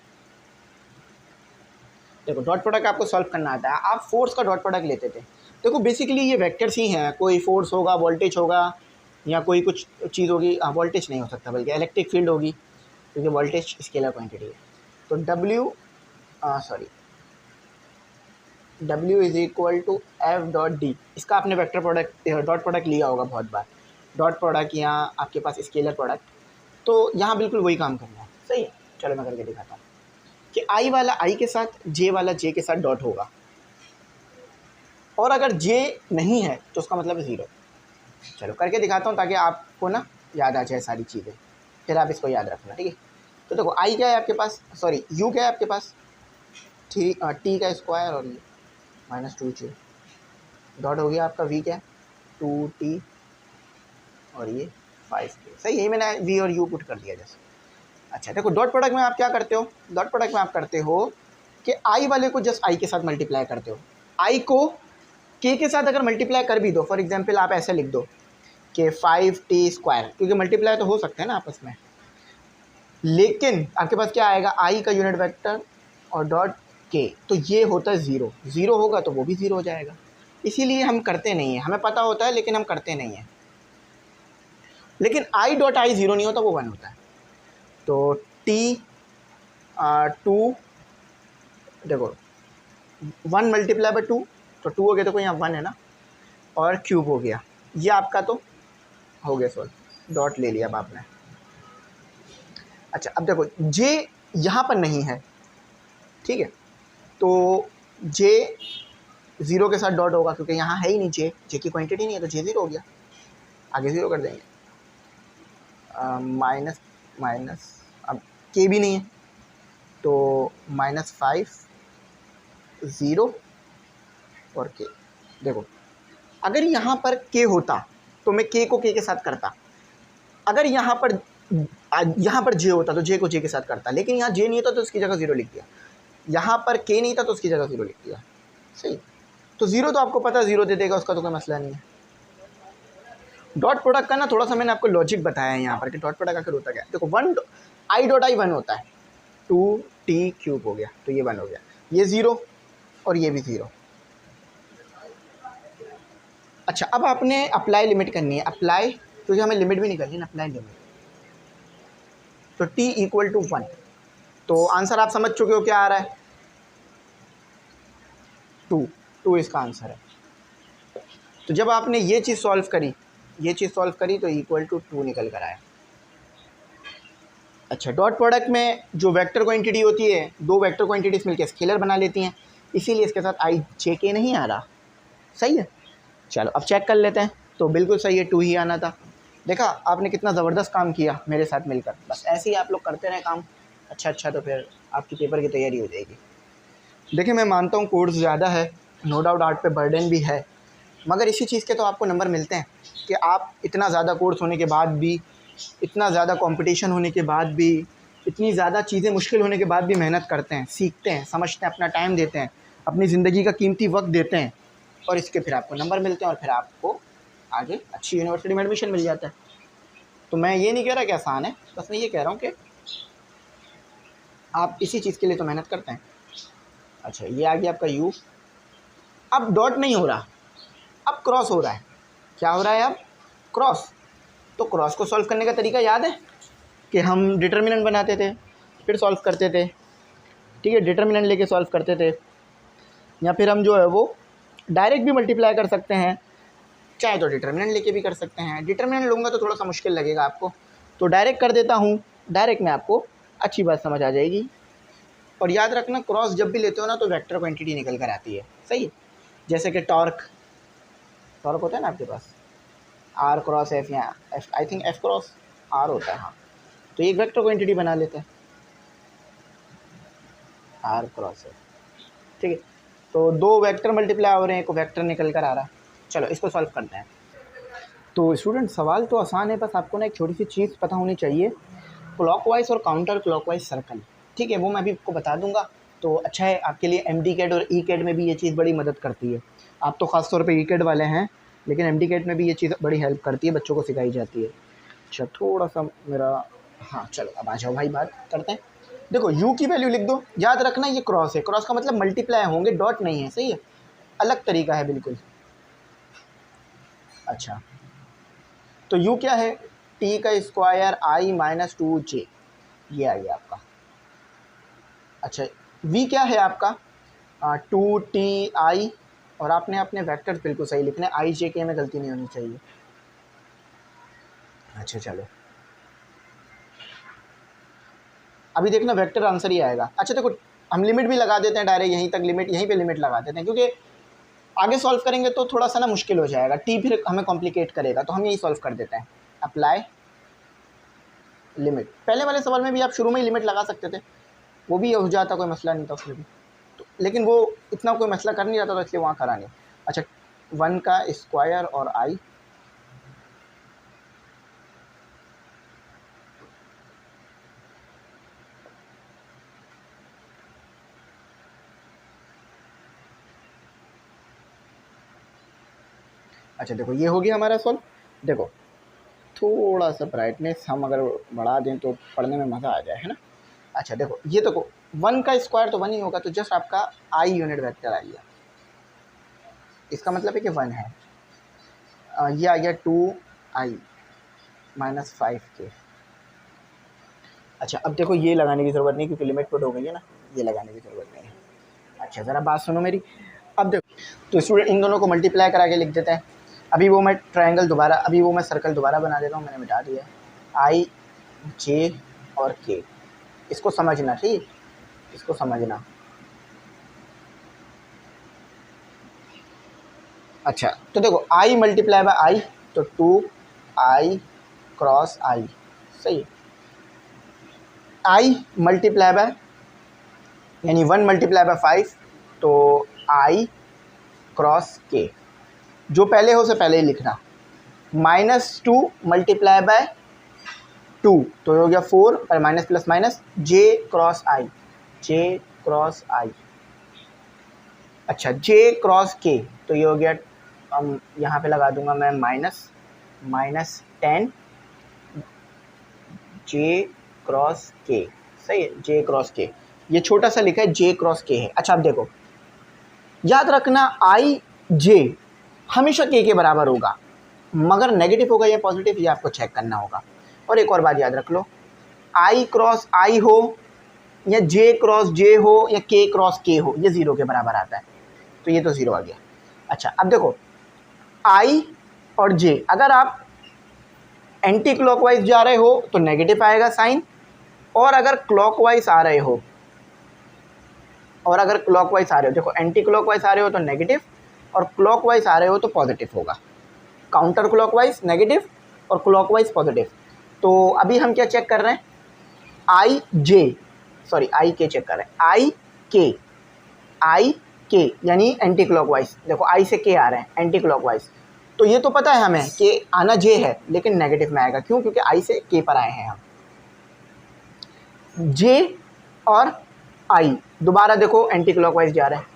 A: देखो डॉट प्रोडक्ट आपको सॉल्व करना आता है। आप फोर्स का डॉट प्रोडक्ट लेते थे। देखो बेसिकली ये वेक्टर्स ही हैं, कोई फोर्स होगा, वोल्टेज होगा, या कोई कुछ चीज़ होगी। वोल्टेज नहीं हो सकता, बल्कि इलेक्ट्रिक फील्ड होगी, क्योंकि वोल्टेज स्केलर क्वांटिटी है। तो W is equal to F dot D. इसका आपने वेक्टर प्रोडक्ट डॉट प्रोडक्ट लिया होगा बहुत बार, डॉट प्रोडक्ट या आपके पास स्केलर प्रोडक्ट। तो यहाँ बिल्कुल वही काम करना है, सही है। चलो मैं करके दिखाता हूँ कि आई वाला आई के साथ, जे वाला जे के साथ डॉट होगा, और अगर जे नहीं है तो उसका मतलब है ज़ीरो। चलो करके दिखाता हूँ ताकि आपको ना याद आ जाए सारी चीज़ें, फिर आप इसको याद रखना, ठीक है। तो देखो आई क्या है आपके पास, सॉरी यू क्या है आपके पास, टी का स्क्वायर, और ये -2j डॉट हो गया आपका वी क्या है 2t, और ये 5k। सही है, मैंने वी और यू पुट कर दिया जैसे। अच्छा देखो डॉट प्रोडक्ट में आप क्या करते हो, डॉट प्रोडक्ट में आप करते हो कि आई वाले को जस्ट आई के साथ मल्टीप्लाई करते हो। आई को के के साथ अगर मल्टीप्लाई कर भी दो, फॉर एग्जांपल आप ऐसे लिख दो कि 5t स्क्वायर, क्योंकि मल्टीप्लाई तो हो सकते हैं ना आपस में, लेकिन आपके पास क्या आएगा, आई का यूनिट वेक्टर और डॉट के, तो ये होता है ज़ीरो। ज़ीरो होगा तो वो भी ज़ीरो हो जाएगा। इसीलिए हम करते नहीं हैं, हमें पता होता है लेकिन हम करते नहीं हैं। लेकिन आई डॉट आई ज़ीरो नहीं होता, वो 1 होता है। तो टी 2, देखो 1 मल्टीप्लाई बाई 2, तो 2 हो गया, तो कोई यहाँ 1 है ना, और क्यूब हो गया, ये आपका तो हो गया सॉल्व, डॉट ले लिया अब आपने। अच्छा अब देखो जे यहाँ पर नहीं है, ठीक है, तो जे ज़ीरो के साथ डॉट होगा, क्योंकि यहाँ है ही नहीं, जे की क्वांटिटी नहीं है, तो जे ज़ीरो हो गया, आगे ज़ीरो कर देंगे। माइनस माइनस, अब के भी नहीं है, तो -5 0 और के। देखो अगर यहाँ पर के होता तो मैं के को के के साथ करता, अगर यहाँ पर जे होता तो जे को जे के साथ करता, लेकिन यहाँ जे नहीं होता तो उसकी जगह ज़ीरो लिख दिया, यहाँ पर के नहीं था तो उसकी जगह ज़ीरो लिख दिया, सही। तो ज़ीरो तो आपको पता ज़ीरो दे देगा, उसका तो कोई मसला नहीं है। डॉट प्रोडक्ट का ना थोड़ा सा मैंने आपको लॉजिक बताया है यहाँ पर कि डॉट प्रोडक्ट आखिर होता क्या है। देखो 1 आई डॉट आई 1 होता है, 2t क्यूब हो गया, तो ये 1 हो गया, ये 0 और ये भी 0। अच्छा अब आपने अप्लाई लिमिट करनी है, अप्लाई, क्योंकि हमें लिमिट भी नहीं करनी ना, अप्लाई लिमिट। तो t इक्वल टू 1, तो आंसर आप समझ चुके हो क्या आ रहा है, 2 इसका आंसर है। तो जब आपने ये चीज़ सॉल्व करी तो इक्वल टू 2 निकल कर आया। अच्छा डॉट प्रोडक्ट में जो वेक्टर क्वांटिटी होती है, दो वेक्टर क्वांटिटीज़ मिलकर स्केलर बना लेती हैं, इसीलिए इसके साथ आई जे के नहीं आ रहा, सही है। चलो अब चेक कर लेते हैं, तो बिल्कुल सही है, 2 ही आना था। देखा आपने कितना ज़बरदस्त काम किया मेरे साथ मिलकर, बस ऐसे ही आप लोग करते रहें काम, अच्छा तो फिर आपकी पेपर की तैयारी हो जाएगी। देखिए मैं मानता हूँ कोर्स ज़्यादा है, नो डाउट आर्ट पे बर्डन भी है, मगर इसी चीज़ के तो आपको नंबर मिलते हैं कि आप इतना ज़्यादा कोर्स होने के बाद भी, इतना ज़्यादा कंपटीशन होने के बाद भी, इतनी ज़्यादा चीज़ें मुश्किल होने के बाद भी मेहनत करते हैं, सीखते हैं, समझते हैं, अपना टाइम देते हैं, अपनी ज़िंदगी का कीमती वक्त देते हैं, और इसके फिर आपको नंबर मिलते हैं, और फिर आपको आगे अच्छी यूनिवर्सिटी में एडमिशन मिल जाता है। तो मैं ये नहीं कह रहा कि आसान है, बस मैं ये कह रहा हूँ कि आप इसी चीज़ के लिए तो मेहनत करते हैं। अच्छा ये आ गया आपका यू, अब डॉट नहीं हो रहा, अब क्रॉस हो रहा है। क्या हो रहा है अब, क्रॉस। तो क्रॉस को सॉल्व करने का तरीका याद है कि हम डिटर्मिनेंट बनाते थे, फिर सॉल्व करते थे, ठीक है, डिटर्मिनेंट लेके सॉल्व करते थे, या फिर हम जो है वो डायरेक्ट भी मल्टीप्लाई कर सकते हैं, चाहे तो डिटर्मिनेंट लेके भी कर सकते हैं। डिटर्मिनेंट लूँगा तो थोड़ा सा मुश्किल लगेगा आपको, तो डायरेक्ट कर देता हूँ, डायरेक्ट में आपको अच्छी बात समझ आ जाएगी। और याद रखना क्रॉस जब भी लेते हो ना तो वेक्टर क्वांटिटी निकल कर आती है, सही है। जैसे कि टॉर्क होता है ना आपके पास, आर क्रॉस एफ या F, I think F cross R होता है, हाँ। तो एक वेक्टर क्वांटिटी बना लेते हैं आर क्रॉस एफ, ठीक है। तो दो वेक्टर मल्टीप्लाई हो रहे हैं, एक वेक्टर निकल कर आ रहा है। चलो इसको सॉल्व करते हैं। तो स्टूडेंट सवाल तो आसान है, बस आपको ना एक छोटी सी चीज़ पता होनी चाहिए, क्लॉकवाइज और काउंटर क्लॉकवाइज सर्कल, ठीक है। वो मैं भी आपको बता दूंगा, तो अच्छा है आपके लिए। एमडी कैट और ई कैट में भी ये चीज़ बड़ी मदद करती है। आप तो ख़ास तौर पे ई कैट वाले हैं, लेकिन एमडी कैट में भी ये चीज़ बड़ी हेल्प करती है, बच्चों को सिखाई जाती है। अच्छा थोड़ा सा मेरा, हाँ चलो अब आ जाओ भाई, बात करते हैं। देखो u की वैल्यू लिख दो, याद रखना ये क्रॉस है, क्रॉस का मतलब मल्टीप्लाई होंगे, डॉट नहीं है, सही है, अलग तरीका है बिल्कुल। अच्छा तो u क्या है, t का स्क्वायर i माइनस 2j, ये आ गया आपका। अच्छा v क्या है आपका 2ti, और आपने अपने वेक्टर्स बिल्कुल सही लिखने, i j के में गलती नहीं होनी चाहिए। अच्छा चलो अभी देखना वेक्टर आंसर ही आएगा। अच्छा देखो हम लिमिट भी लगा देते हैं डायरेक्ट, यहीं तक लिमिट, यहीं पे लिमिट लगा देते हैं, क्योंकि आगे सॉल्व करेंगे तो थोड़ा सा ना मुश्किल हो जाएगा, टी फिर हमें कॉम्प्लिकेट करेगा, तो हम यही सॉल्व कर देते हैं। अप्लाई लिमिट, पहले वाले सवाल में भी आप शुरू में ही लिमिट लगा सकते थे, वो भी हो जाता, कोई मसला नहीं था उसमें भी, तो लेकिन वो इतना कोई मसला कर नहीं रहा था, तो इसलिए वहाँ करा नहीं। अच्छा 1 का स्क्वायर और आई, अच्छा देखो ये हो गया हमारा सॉल्व। देखो थोड़ा सा ब्राइटनेस हम अगर बढ़ा दें तो पढ़ने में मज़ा आ जाए, है ना। अच्छा देखो ये देखो 1 का स्क्वायर तो 1 ही होगा, तो जस्ट आपका आई यूनिट वेक्टर आ गया, इसका मतलब है कि 1 है। ये आ गया 2i माइनस 5k। अच्छा अब देखो ये लगाने की ज़रूरत नहीं, क्योंकि लिमिट पुट हो गई है ना, ये लगाने की ज़रूरत नहीं है। अच्छा ज़रा बात सुनो मेरी, अब देखो तो स्टूडेंट इन दोनों को मल्टीप्लाई करा के लिख देते हैं। अभी वो मैं ट्रायंगल दोबारा, अभी वो मैं सर्कल दोबारा बना देता हूँ, मैंने मिटा दिया आई जे और के, इसको समझना, ठीक, इसको समझना। अच्छा तो देखो आई मल्टीप्लाई बाय आई, तो 2i क्रॉस आई, सही है। आई मल्टीप्लाई बाय यानी 1 मल्टीप्लाई बाय 5, तो आई क्रॉस के, जो पहले हो से पहले ही लिखना। -2 मल्टीप्लाई बाय 2, तो हो गया 4, पर माइनस प्लस माइनस, जे क्रॉस आई, जे क्रॉस आई। अच्छा जे क्रॉस के, तो ये हो गया, यहाँ पे लगा दूंगा मैं -10 जे क्रॉस के, सही है, जे क्रॉस के, ये छोटा सा लिखा है जे क्रॉस के है। अच्छा अब देखो याद रखना आई जे हमेशा के बराबर होगा, मगर नेगेटिव होगा या पॉजिटिव ये आपको चेक करना होगा। और एक और बात याद रख लो, आई क्रॉस आई हो या जे क्रॉस जे हो या के क्रॉस के हो, ये 0 के बराबर आता है, तो ये तो 0 आ गया। अच्छा अब देखो आई और जे, अगर आप एंटी क्लॉकवाइज जा रहे हो तो नेगेटिव आएगा साइन, और अगर क्लॉकवाइज आ रहे हो, और अगर क्लॉकवाइज आ रहे हो, देखो एंटी क्लॉकवाइज आ रहे हो तो नेगेटिव, और क्लॉकवाइज आ रहे हो तो पॉजिटिव होगा। काउंटर क्लॉकवाइज नेगेटिव और क्लॉकवाइज पॉजिटिव। तो अभी हम क्या चेक कर रहे हैं, आई जे, सॉरी आई के चेक कर रहे हैं, आई के यानी एंटी क्लॉकवाइज, देखो आई से के आ रहे हैं एंटी क्लॉकवाइज, तो ये तो पता है हमें कि आना जे है, लेकिन नेगेटिव में आएगा, क्यों, क्योंकि आई से के पर आए हैं हम। जे और आई दोबारा देखो एंटी क्लॉकवाइज जा रहे हैं,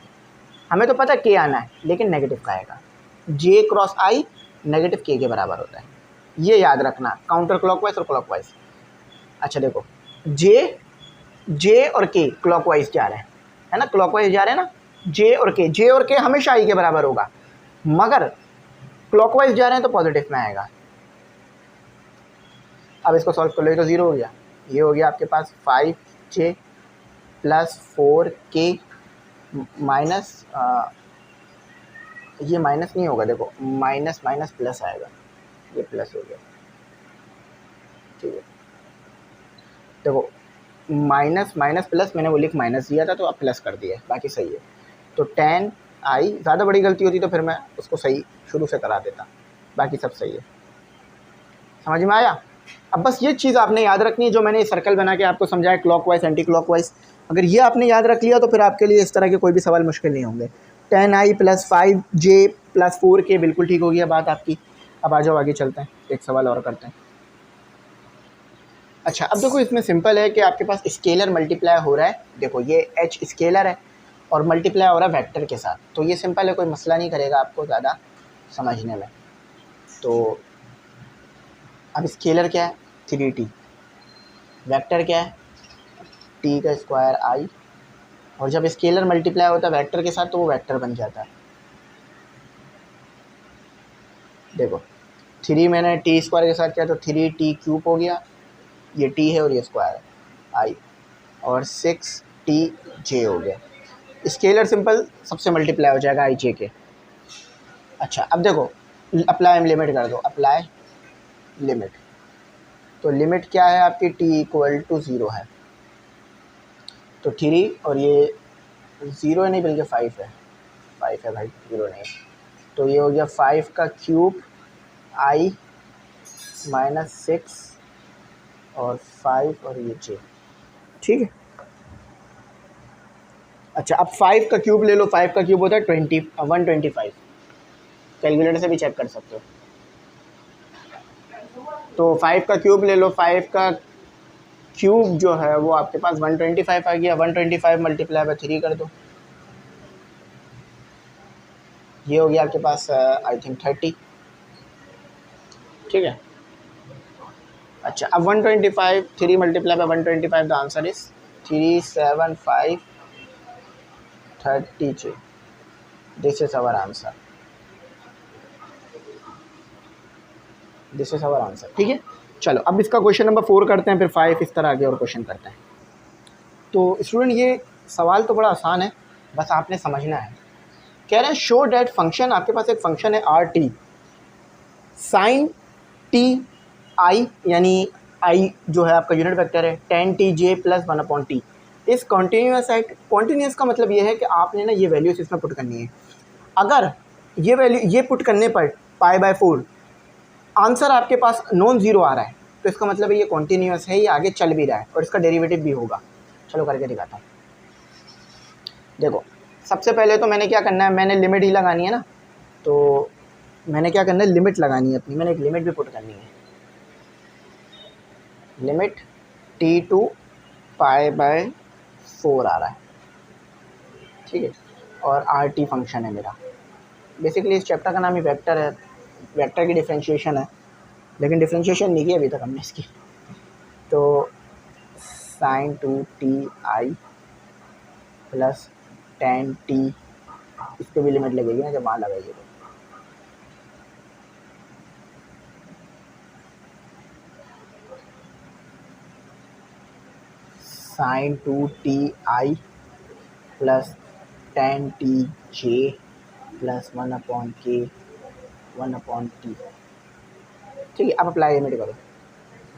A: हमें तो पता है के आना है, लेकिन नेगेटिव का आएगा, जे क्रॉस आई नेगेटिव के बराबर होता है, ये याद रखना, काउंटर क्लॉकवाइज और क्लॉकवाइज। अच्छा देखो जे और के क्लॉकवाइज जा रहे हैं, है ना, क्लॉकवाइज जा रहे हैं ना, जे और के हमेशा आई के बराबर होगा, मगर क्लॉकवाइज जा रहे हैं तो पॉजिटिव में आएगा। अब इसको सॉल्व कर लो, तो 0 हो गया, ये हो गया आपके पास 5j प्लस 4k माइनस, ये माइनस नहीं होगा, देखो माइनस माइनस प्लस आएगा, ये प्लस हो गया, ठीक है। देखो माइनस माइनस प्लस, मैंने वो लिख माइनस दिया था तो अब प्लस कर दिया, बाकी सही है। तो 10 आई, ज़्यादा बड़ी गलती होती तो फिर मैं उसको सही शुरू से करा देता, बाकी सब सही है। समझ में आया? अब बस ये चीज़ आपने याद रखनी है जो मैंने सर्कल बना के आपको समझाया, क्लॉकवाइज एंटी क्लॉकवाइज। अगर ये आपने याद रख लिया तो फिर आपके लिए इस तरह के कोई भी सवाल मुश्किल नहीं होंगे। 10i + 5j + 4k, बिल्कुल ठीक हो गया बात आपकी। अब आ जाओ आगे चलते हैं, एक सवाल और करते हैं। अच्छा, अब देखो इसमें सिंपल है कि आपके पास स्केलर मल्टीप्लाई हो रहा है। देखो ये h स्केलर है और मल्टीप्लाई हो रहा है वेक्टर के साथ, तो ये सिंपल है, कोई मसला नहीं करेगा आपको ज़्यादा समझने में। तो अब स्केलर क्या है 3t, वेक्टर क्या है t का स्क्वायर i, और जब स्केलर मल्टीप्लाई होता है वेक्टर के साथ तो वो वेक्टर बन जाता है। देखो 3 मैंने टी स्क्वायर के साथ किया तो 3t³ हो गया, ये t है और ये स्क्वायर है i, और 6tj हो गया। स्केलर सिंपल सबसे मल्टीप्लाई हो जाएगा i j के। अच्छा अब देखो अप्लाई लिमिट कर दो, अप्लाई लिमिट, तो लिमिट क्या है आपकी t = 0 है, तो 3 और ये 0 नहीं बल्कि 5 है, 5 है भाई, 0 नहीं, तो ये हो गया 5³ i - 6 और 5 और ये j, ठीक है। अच्छा अब 5³ ले लो, 5³ होता है 125, कैलकुलेटर से भी चेक कर सकते हो। तो 5³ ले लो, 5³ जो है वो आपके पास 125 आ गया, 125 × 3 कर दो, ये हो गया आपके पास आई थिंक 30, ठीक है। अच्छा अब 125 3 × 125, the answer is 37530j, this is our answer, this is our answer, ठीक है। चलो अब इसका क्वेश्चन नंबर 4 करते हैं, फिर 5 इस तरह आगे और क्वेश्चन करते हैं। तो स्टूडेंट ये सवाल तो बड़ा आसान है, बस आपने समझना है। कह रहे हैं शो डैट फंक्शन, आपके पास एक फंक्शन है RT sin t i, यानी i जो है आपका यूनिट वेक्टर है, tan tj + 1/t इस कॉन्टीन्यूस एट, कॉन्टीन्यूस का मतलब ये है कि आपने ना ये वैल्यूज इसमें पुट करनी है। अगर ये वैल्यू ये पुट करने पर π/4 आंसर आपके पास नॉन ज़ीरो आ रहा है तो इसका मतलब है ये कॉन्टीन्यूस है, ये आगे चल भी रहा है और इसका डेरिवेटिव भी होगा। चलो करके दिखाता हूँ। देखो सबसे पहले तो मैंने क्या करना है, मैंने लिमिट ही लगानी है ना, तो मैंने क्या करना है, लिमिट लगानी है अपनी, मैंने एक लिमिट भी पुट करनी है, लिमिट t2 π/4 आ रहा है, ठीक है, और RT फंक्शन है मेरा। बेसिकली इस चैप्टर का नाम ही वेक्टर है, वेक्टर की डिफ्रेंशिएशन है, लेकिन डिफ्रेंशिएशन नहीं की अभी तक हमने इसकी। तो sin 2t i + tan t, इस पर भी लिमिट लगेगी ना जब वहाँ लगाइए तो, sin 2t i + tan tj + 1/k 1/t, ठीक है। अब अप्लाई लिमिट करो,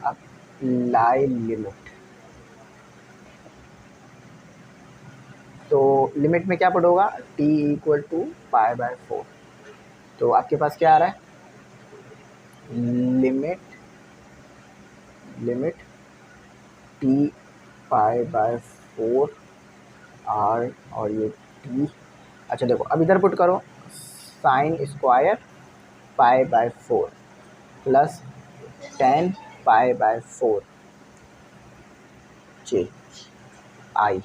A: अप्लाई लिमिट, तो लिमिट में क्या पुट होगा, t = π/4, तो आपके पास क्या आ रहा है, लिमिट t π/4 r और ये t। अच्छा देखो अब इधर पुट करो, sin square π/4 + tan π/4 j i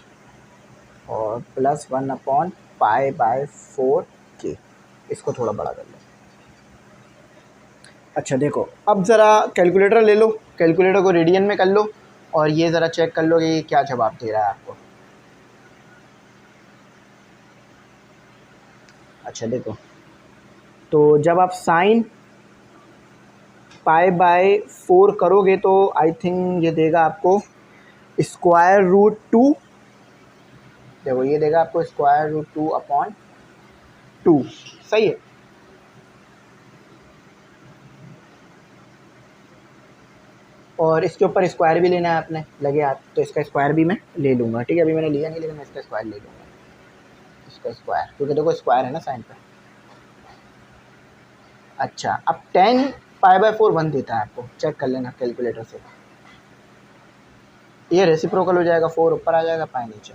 A: और +1/π/4 k, इसको थोड़ा बड़ा कर लो। अच्छा देखो अब ज़रा कैलकुलेटर ले लो, कैलकुलेटर को रेडियन में कर लो और ये ज़रा चेक कर लो कि ये क्या जवाब दे रहा है आपको। अच्छा देखो, तो जब आप sin π/4 करोगे तो आई थिंक ये देगा आपको √2, देखो ये देगा आपको √2/2, सही है। और इसके ऊपर स्क्वायर भी लेना है आपने, लगे हाथ, तो इसका स्क्वायर भी मैं ले लूँगा, ठीक है। अभी मैंने लिया नहीं लेकिन मैं इसका स्क्वायर ले लूँगा। इसका स्क्वायर, क्योंकि देखो स्क्वायर है ना साइन पे। अच्छा, अब 10 पाई/4 1 देता है आपको, चेक कर लेना कैलकुलेटर से। ये रेसिप्रोकल हो जाएगा, 4 ऊपर आ जाएगा, पाई नीचे।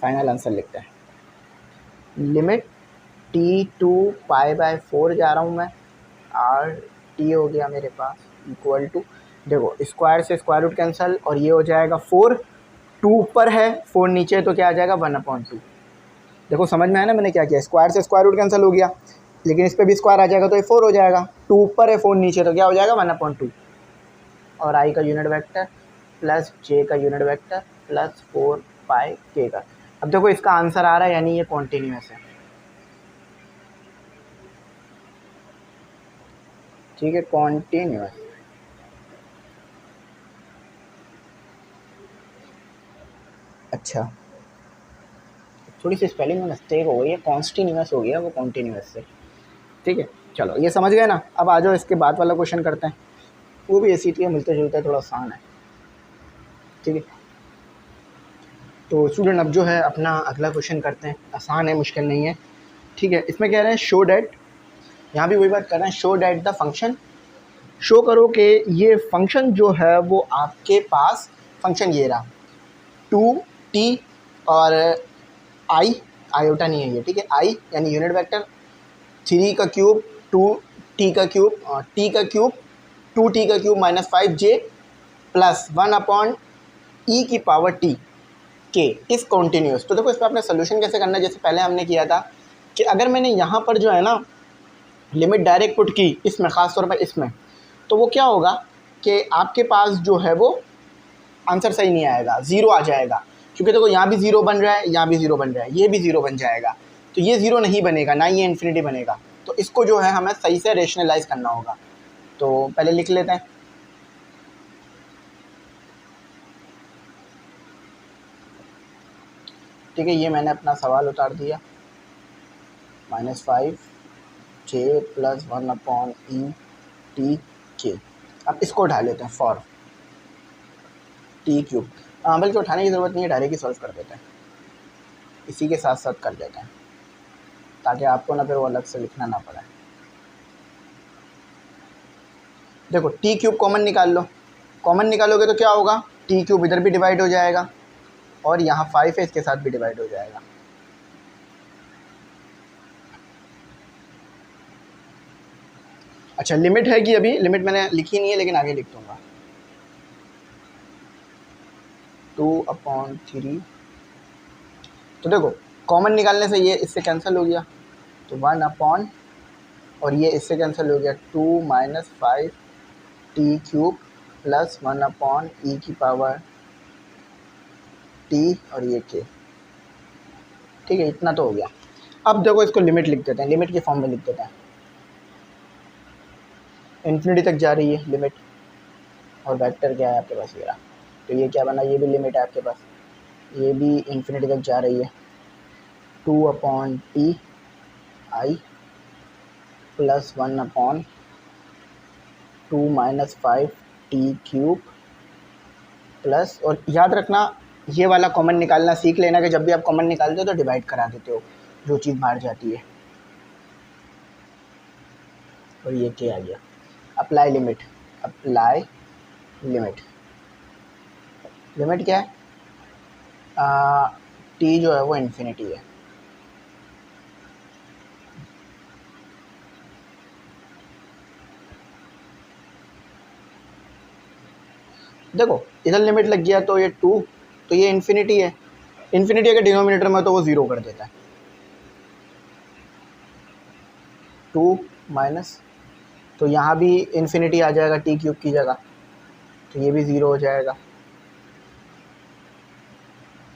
A: फाइनल आंसर लिखते हैं। लिमिट टी टू पाई/4 जा रहा हूँ मैं, आर टी हो गया मेरे पास इक्वल टू, देखो स्क्वायर से स्क्वायर रूट कैंसिल, और ये हो जाएगा 4, 2 ऊपर है 4 नीचे है, तो क्या आ जाएगा 1/2। देखो समझ में आया ना मैंने क्या किया, स्क्वायर से स्क्वायर रूट कैंसिल हो गया, लेकिन इस पर भी स्क्वायर आ जाएगा तो ये 4 हो जाएगा, 2 ऊपर है 4 नीचे, तो क्या हो जाएगा 1/2। और आई का यूनिट वेक्टर प्लस जे का यूनिट वेक्टर प्लस 4 पाई के का। अब देखो इसका आंसर आ रहा है, यानी ये कॉन्टीन्यूअस है। ठीक है, कॉन्टीन्यूअस। अच्छा, थोड़ी सी स्पेलिंग में मिस्टेक हो गई है, कॉन्स्टिन्यूअस हो गया वो कॉन्टीन्यूअस से। ठीक है, चलो ये समझ गए ना। अब आ जाओ इसके बाद वाला क्वेश्चन करते हैं, वो भी इसी के मिलते जुलते है, थोड़ा आसान है। ठीक है, तो स्टूडेंट अब जो है अपना अगला क्वेश्चन करते हैं, आसान है मुश्किल नहीं है। ठीक है, इसमें कह रहे हैं शो डैट, यहाँ भी वही बात कर रहे हैं, show that the function, show करो कि ये फंक्शन जो है वो आपके पास, फंक्शन ये रहा 2t और आई, आयोटा नहीं है ये, ठीक है, आई यानी यूनिट वेक्टर, 3 का क्यूब 2t का क्यूब, t का क्यूब 2t का क्यूब -5j प्लस 1/e⁻t के इस कॉन्टीन्यूस। तो देखो इस पर आपने सोल्यूशन कैसे करना है, जैसे पहले हमने किया था कि अगर मैंने यहाँ पर जो है ना लिमिट डायरेक्ट पुट की इसमें, ख़ास तौर पर इसमें, तो वो क्या होगा कि आपके पास जो है वो आंसर सही नहीं आएगा, ज़ीरो आ जाएगा, क्योंकि देखो यहाँ भी ज़ीरो बन रहा है, यहाँ भी ज़ीरो बन रहा है, ये भी ज़ीरो बन जाएगा, तो ये ज़ीरो नहीं बनेगा, ना ये इन्फिनिटी बनेगा। तो इसको जो है हमें सही से रेशनलाइज करना होगा। तो पहले लिख लेते हैं। ठीक है, ये मैंने अपना सवाल उतार दिया, -5j प्लस 1/e⁻t। अब इसको उठा लेते हैं फॉर टी क्यूब, बल्कि उठाने की ज़रूरत नहीं है, डायरेक्ट ही सॉल्व कर देते हैं, इसी के साथ साथ कर लेते हैं ताकि आपको ना फिर वो अलग से लिखना ना पड़े। देखो टी क्यूब कॉमन निकाल लो, कॉमन निकालोगे तो क्या होगा, टी क्यूब इधर भी डिवाइड हो जाएगा और यहाँ 5 है इसके साथ भी डिवाइड हो जाएगा। अच्छा, लिमिट है कि अभी लिमिट मैंने लिखी नहीं है, लेकिन आगे लिख दूँगा, 2/3। तो देखो कॉमन निकालने से ये इससे कैंसिल हो गया, तो 1/, और ये इससे कैंसिल हो गया 2 - 5t क्यूब प्लस 1/e⁻t और ये k। ठीक है, इतना तो हो गया। अब देखो इसको लिमिट लिख देते हैं, लिमिट के फॉर्म में लिख देते हैं, इन्फिनिटी तक जा रही है लिमिट, और वेक्टर क्या है आपके पास ये रहा, तो ये क्या बना, ये भी लिमिट है आपके पास, ये भी इन्फिनिटी तक जा रही है, 2/t आई प्लस 1/2 - 5t क्यूब प्लस, और याद रखना ये वाला कॉमन निकालना सीख लेना कि जब भी आप कॉमन निकालते हो तो डिवाइड करा देते हो जो चीज़ बाहर जाती है। और ये क्या आ गया, apply limit, apply limit, limit क्या है, टी जो है वो इन्फिनिटी है। देखो इधर लिमिट लग गया तो ये 2, तो ये इन्फिनिटी है, इन्फिनिटी अगर डिनोमिनेटर में तो वो ज़ीरो कर देता है, 2 माइनस, तो यहाँ भी इन्फिनिटी आ जाएगा टी क्यूब की जगह, तो ये भी ज़ीरो हो जाएगा।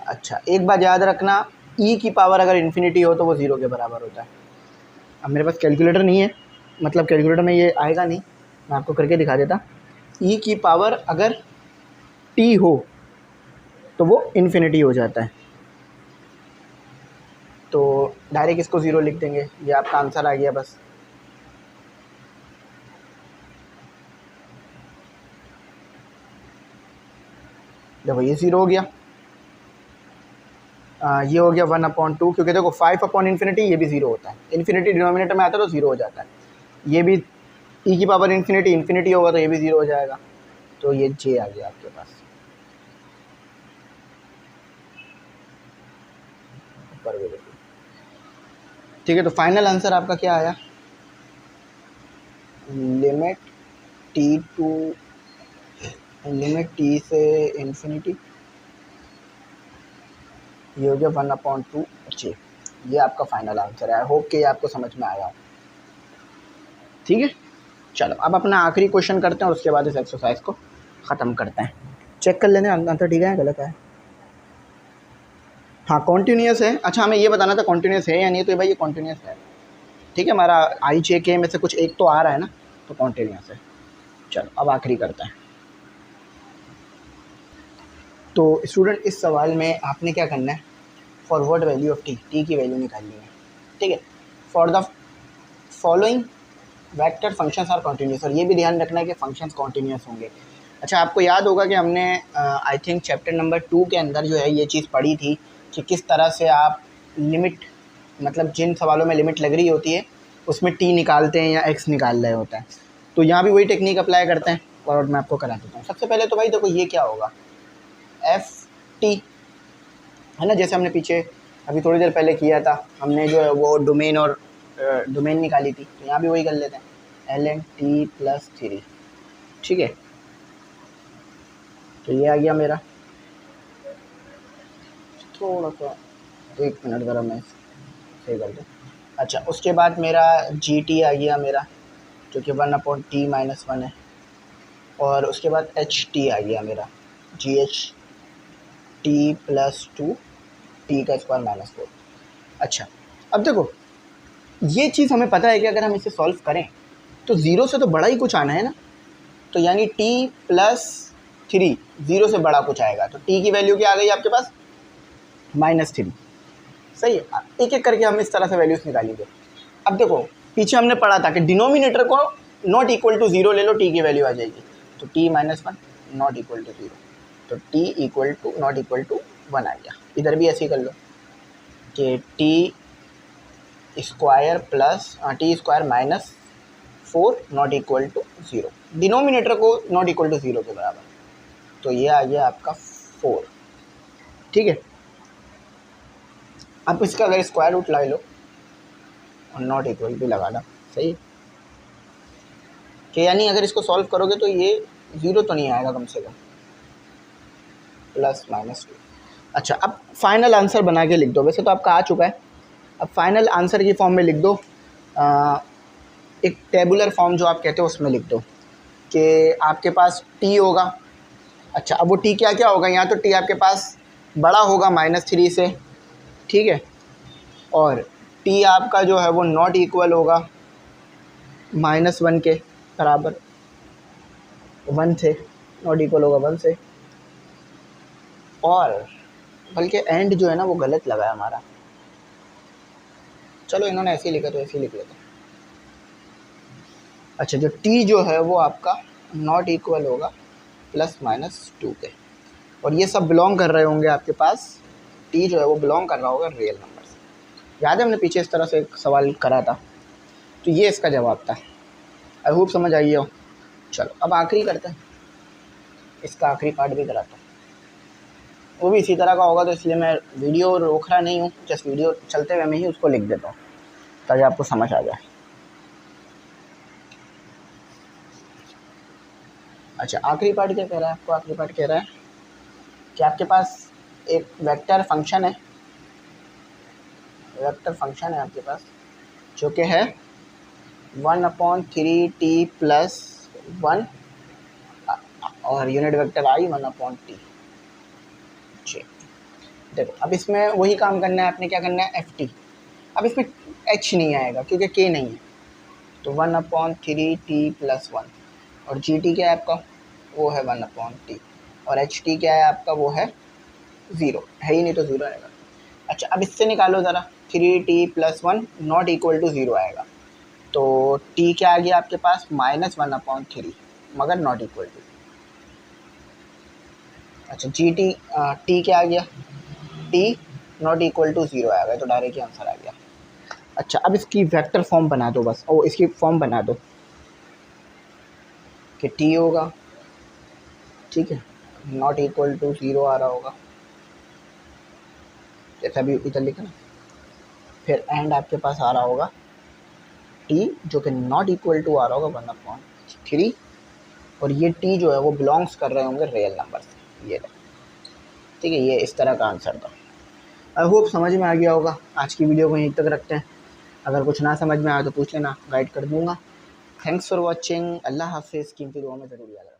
A: अच्छा, एक बात याद रखना, ई की पावर अगर इन्फिनिटी हो तो वो ज़ीरो के बराबर होता है। अब मेरे पास कैलकुलेटर नहीं है, मतलब कैलकुलेटर में ये आएगा नहीं, मैं आपको करके दिखा देता। ई की पावर अगर टी हो तो वो इन्फिनिटी हो जाता है, तो डायरेक्ट इसको ज़ीरो लिख देंगे, ये आपका आंसर आ गया बस। देखो ये ज़ीरो हो गया, ये हो गया 1/2, क्योंकि देखो 5/∞ ये भी 0 होता है, इन्फिनिटी डिनोमिनेटर में आता है तो 0 हो जाता है। ये भी इन्फिनिटी होगा तो ये भी 0 हो जाएगा, तो ये जे आ गया आपके पास ऊपर भी देखो। ठीक है, तो फाइनल आंसर आपका क्या आया, लिमिट टी से इन्फिनिटी, ये हो गया 1/2 जे। ये आपका फाइनल आंसर है। आई होप कि ये आपको समझ में आया हो। ठीक है, चलो अब अपना आखिरी क्वेश्चन करते हैं और उसके बाद इस एक्सरसाइज को ख़त्म करते हैं। चेक कर लेने आंसर ठीक है गलत है। हाँ कॉन्टीन्यूस है। अच्छा हमें ये बताना था कॉन्टीन्यूस है या नहीं, तो भाई ये कॉन्टीन्यूस है। ठीक है, हमारा आई जे के में से कुछ एक तो आ रहा है ना, तो कॉन्टीन्यूस है। चलो अब आखिरी करते हैं। तो स्टूडेंट इस सवाल में आपने क्या करना है, फॉरवर्ड वैल्यू ऑफ टी की वैल्यू निकालनी है। ठीक है, for the following vector functions are continuous, और ये भी ध्यान रखना है कि फंक्शंस कॉन्टीन्यूस होंगे। अच्छा आपको याद होगा कि हमने आई थिंक चैप्टर नंबर 2 के अंदर जो है ये चीज़ पढ़ी थी कि किस तरह से आप लिमिट, मतलब जिन सवालों में लिमिट लग रही होती है उसमें टी निकालते हैं या एक्स निकाल रहे होता है। तो यहाँ भी वही टेक्निक अप्लाई करते हैं और मैं आपको करा देता हूँ। सबसे पहले तो भाई देखो ये क्या होगा, एफ टी है ना, जैसे हमने पीछे अभी थोड़ी देर पहले किया था, हमने जो है वो डोमेन और डोमेन निकाली थी, तो यहाँ भी वही कर लेते हैं, ln t+3। ठीक है, तो ये आ गया मेरा, थोड़ा सा 1 मिनट ज़रा मैं सही कर दूँ। अच्छा उसके बाद मेरा जी टी आ गया मेरा, जो कि 1/t-1 है, और उसके बाद एच टी आ गया मेरा, GHT+2 t²-4। अच्छा अब देखो ये चीज़ हमें पता है कि अगर हम इसे सॉल्व करें तो 0 से तो बड़ा ही कुछ आना है ना, तो यानी t+3 0 से बड़ा कुछ आएगा, तो t की वैल्यू क्या आ गई आपके पास, -3। सही है, एक एक करके हम इस तरह से वैल्यूज़ निकालेंगे। अब देखो पीछे हमने पढ़ा था कि डिनोमिनेटर को नॉट इक्वल टू 0 ले लो, t की वैल्यू आ जाएगी, तो t-1 नॉट इक्वल टू 0, तो t equal to not equal to 1 आ गया। इधर भी ऐसे ही कर लो कि t² -4 not equal to 0, denominator को नॉट इक्वल टू 0 के बराबर, तो ये आ गया आपका 4। ठीक है, अब इसका अगर स्क्वायर रूट ला लो और नॉट इक्वल भी लगा लो, सही है कि यानी अगर इसको सॉल्व करोगे तो ये 0 तो नहीं आएगा कम से कम, +-2। अच्छा अब फाइनल आंसर बना के लिख दो, वैसे तो आपका आ चुका है, अब फाइनल आंसर की फॉर्म में लिख दो, एक टेबुलर फॉर्म जो आप कहते हो उसमें लिख दो कि आपके पास t होगा। अच्छा अब वो t क्या क्या होगा, यहाँ तो t आपके पास बड़ा होगा -3 से, ठीक है, और t आपका जो है वो नॉट इक्वल होगा -1 के बराबर, 1 से नॉट इक्वल होगा 1 से, और बल्कि एंड जो है ना वो गलत लगा है हमारा, चलो इन्होंने ऐसे ही लिखा तो ऐसे ही लिख लेते हैं। अच्छा जो t जो है वो आपका नॉट इक्वल होगा +-2 के, और ये सब बिलोंग कर रहे होंगे आपके पास, t जो है वो बिलोंग कर रहा होगा रियल नंबर से। याद है हमने पीछे इस तरह से एक सवाल करा था, तो ये इसका जवाब था। आई होप समझ आई हो। चलो अब आखिरी करते हैं, इसका आखिरी पार्ट भी कराता हूँ, वो भी इसी तरह का होगा, तो इसलिए मैं वीडियो रोक रहा नहीं हूँ, जस्ट वीडियो चलते हुए मैं ही उसको लिख देता हूँ ताकि आपको समझ आ जाए। अच्छा आखिरी पार्ट क्या कह रहा है आपको, आखिरी पार्ट कह रहा है कि आपके पास एक वेक्टर फंक्शन है, वेक्टर फंक्शन है आपके पास जो कि है 1/3t+1 और यूनिट वेक्टर i 1/t। देखो अब इसमें वही काम करना है, आपने क्या करना है ft, अब इसमें h नहीं आएगा क्योंकि k नहीं है, तो 1/3t+1, और gt क्या है आपका, वो है 1/t, और ht क्या है आपका, वो है 0, है ही नहीं तो 0 आएगा। अच्छा अब इससे निकालो ज़रा, 3t+1 नॉट इक्वल टू 0 आएगा, तो t क्या आ गया आपके पास, -1/3 मगर नॉट इक्वल टू। अच्छा gt t क्या आ गया, t नॉट इक्वल टू 0 आएगा, तो डायरेक्ट आंसर आ गया। अच्छा, अब इसकी वेक्टर फॉर्म बना दो बस, ओ इसकी फॉर्म बना दो कि टी होगा, ठीक है, नॉट इक्वल टू 0 आ रहा होगा जैसा भी इधर लिखा ना, फिर एंड आपके पास आ रहा होगा टी जो कि नॉट इक्वल टू आ रहा होगा 1/3, और ये टी जो है वो बिलोंग्स कर रहे होंगे रियल नंबर से, ये ठीक है। ये इस तरह का आंसर था। आई होप समझ में आ गया होगा। आज की वीडियो को यहीं तक रखते हैं, अगर कुछ ना समझ में आया तो पूछ लेना, गाइड कर दूंगा। Thanks for watching. अल्लाह हाफिज़। कीमती दुआ में ज़रूर याद रखना।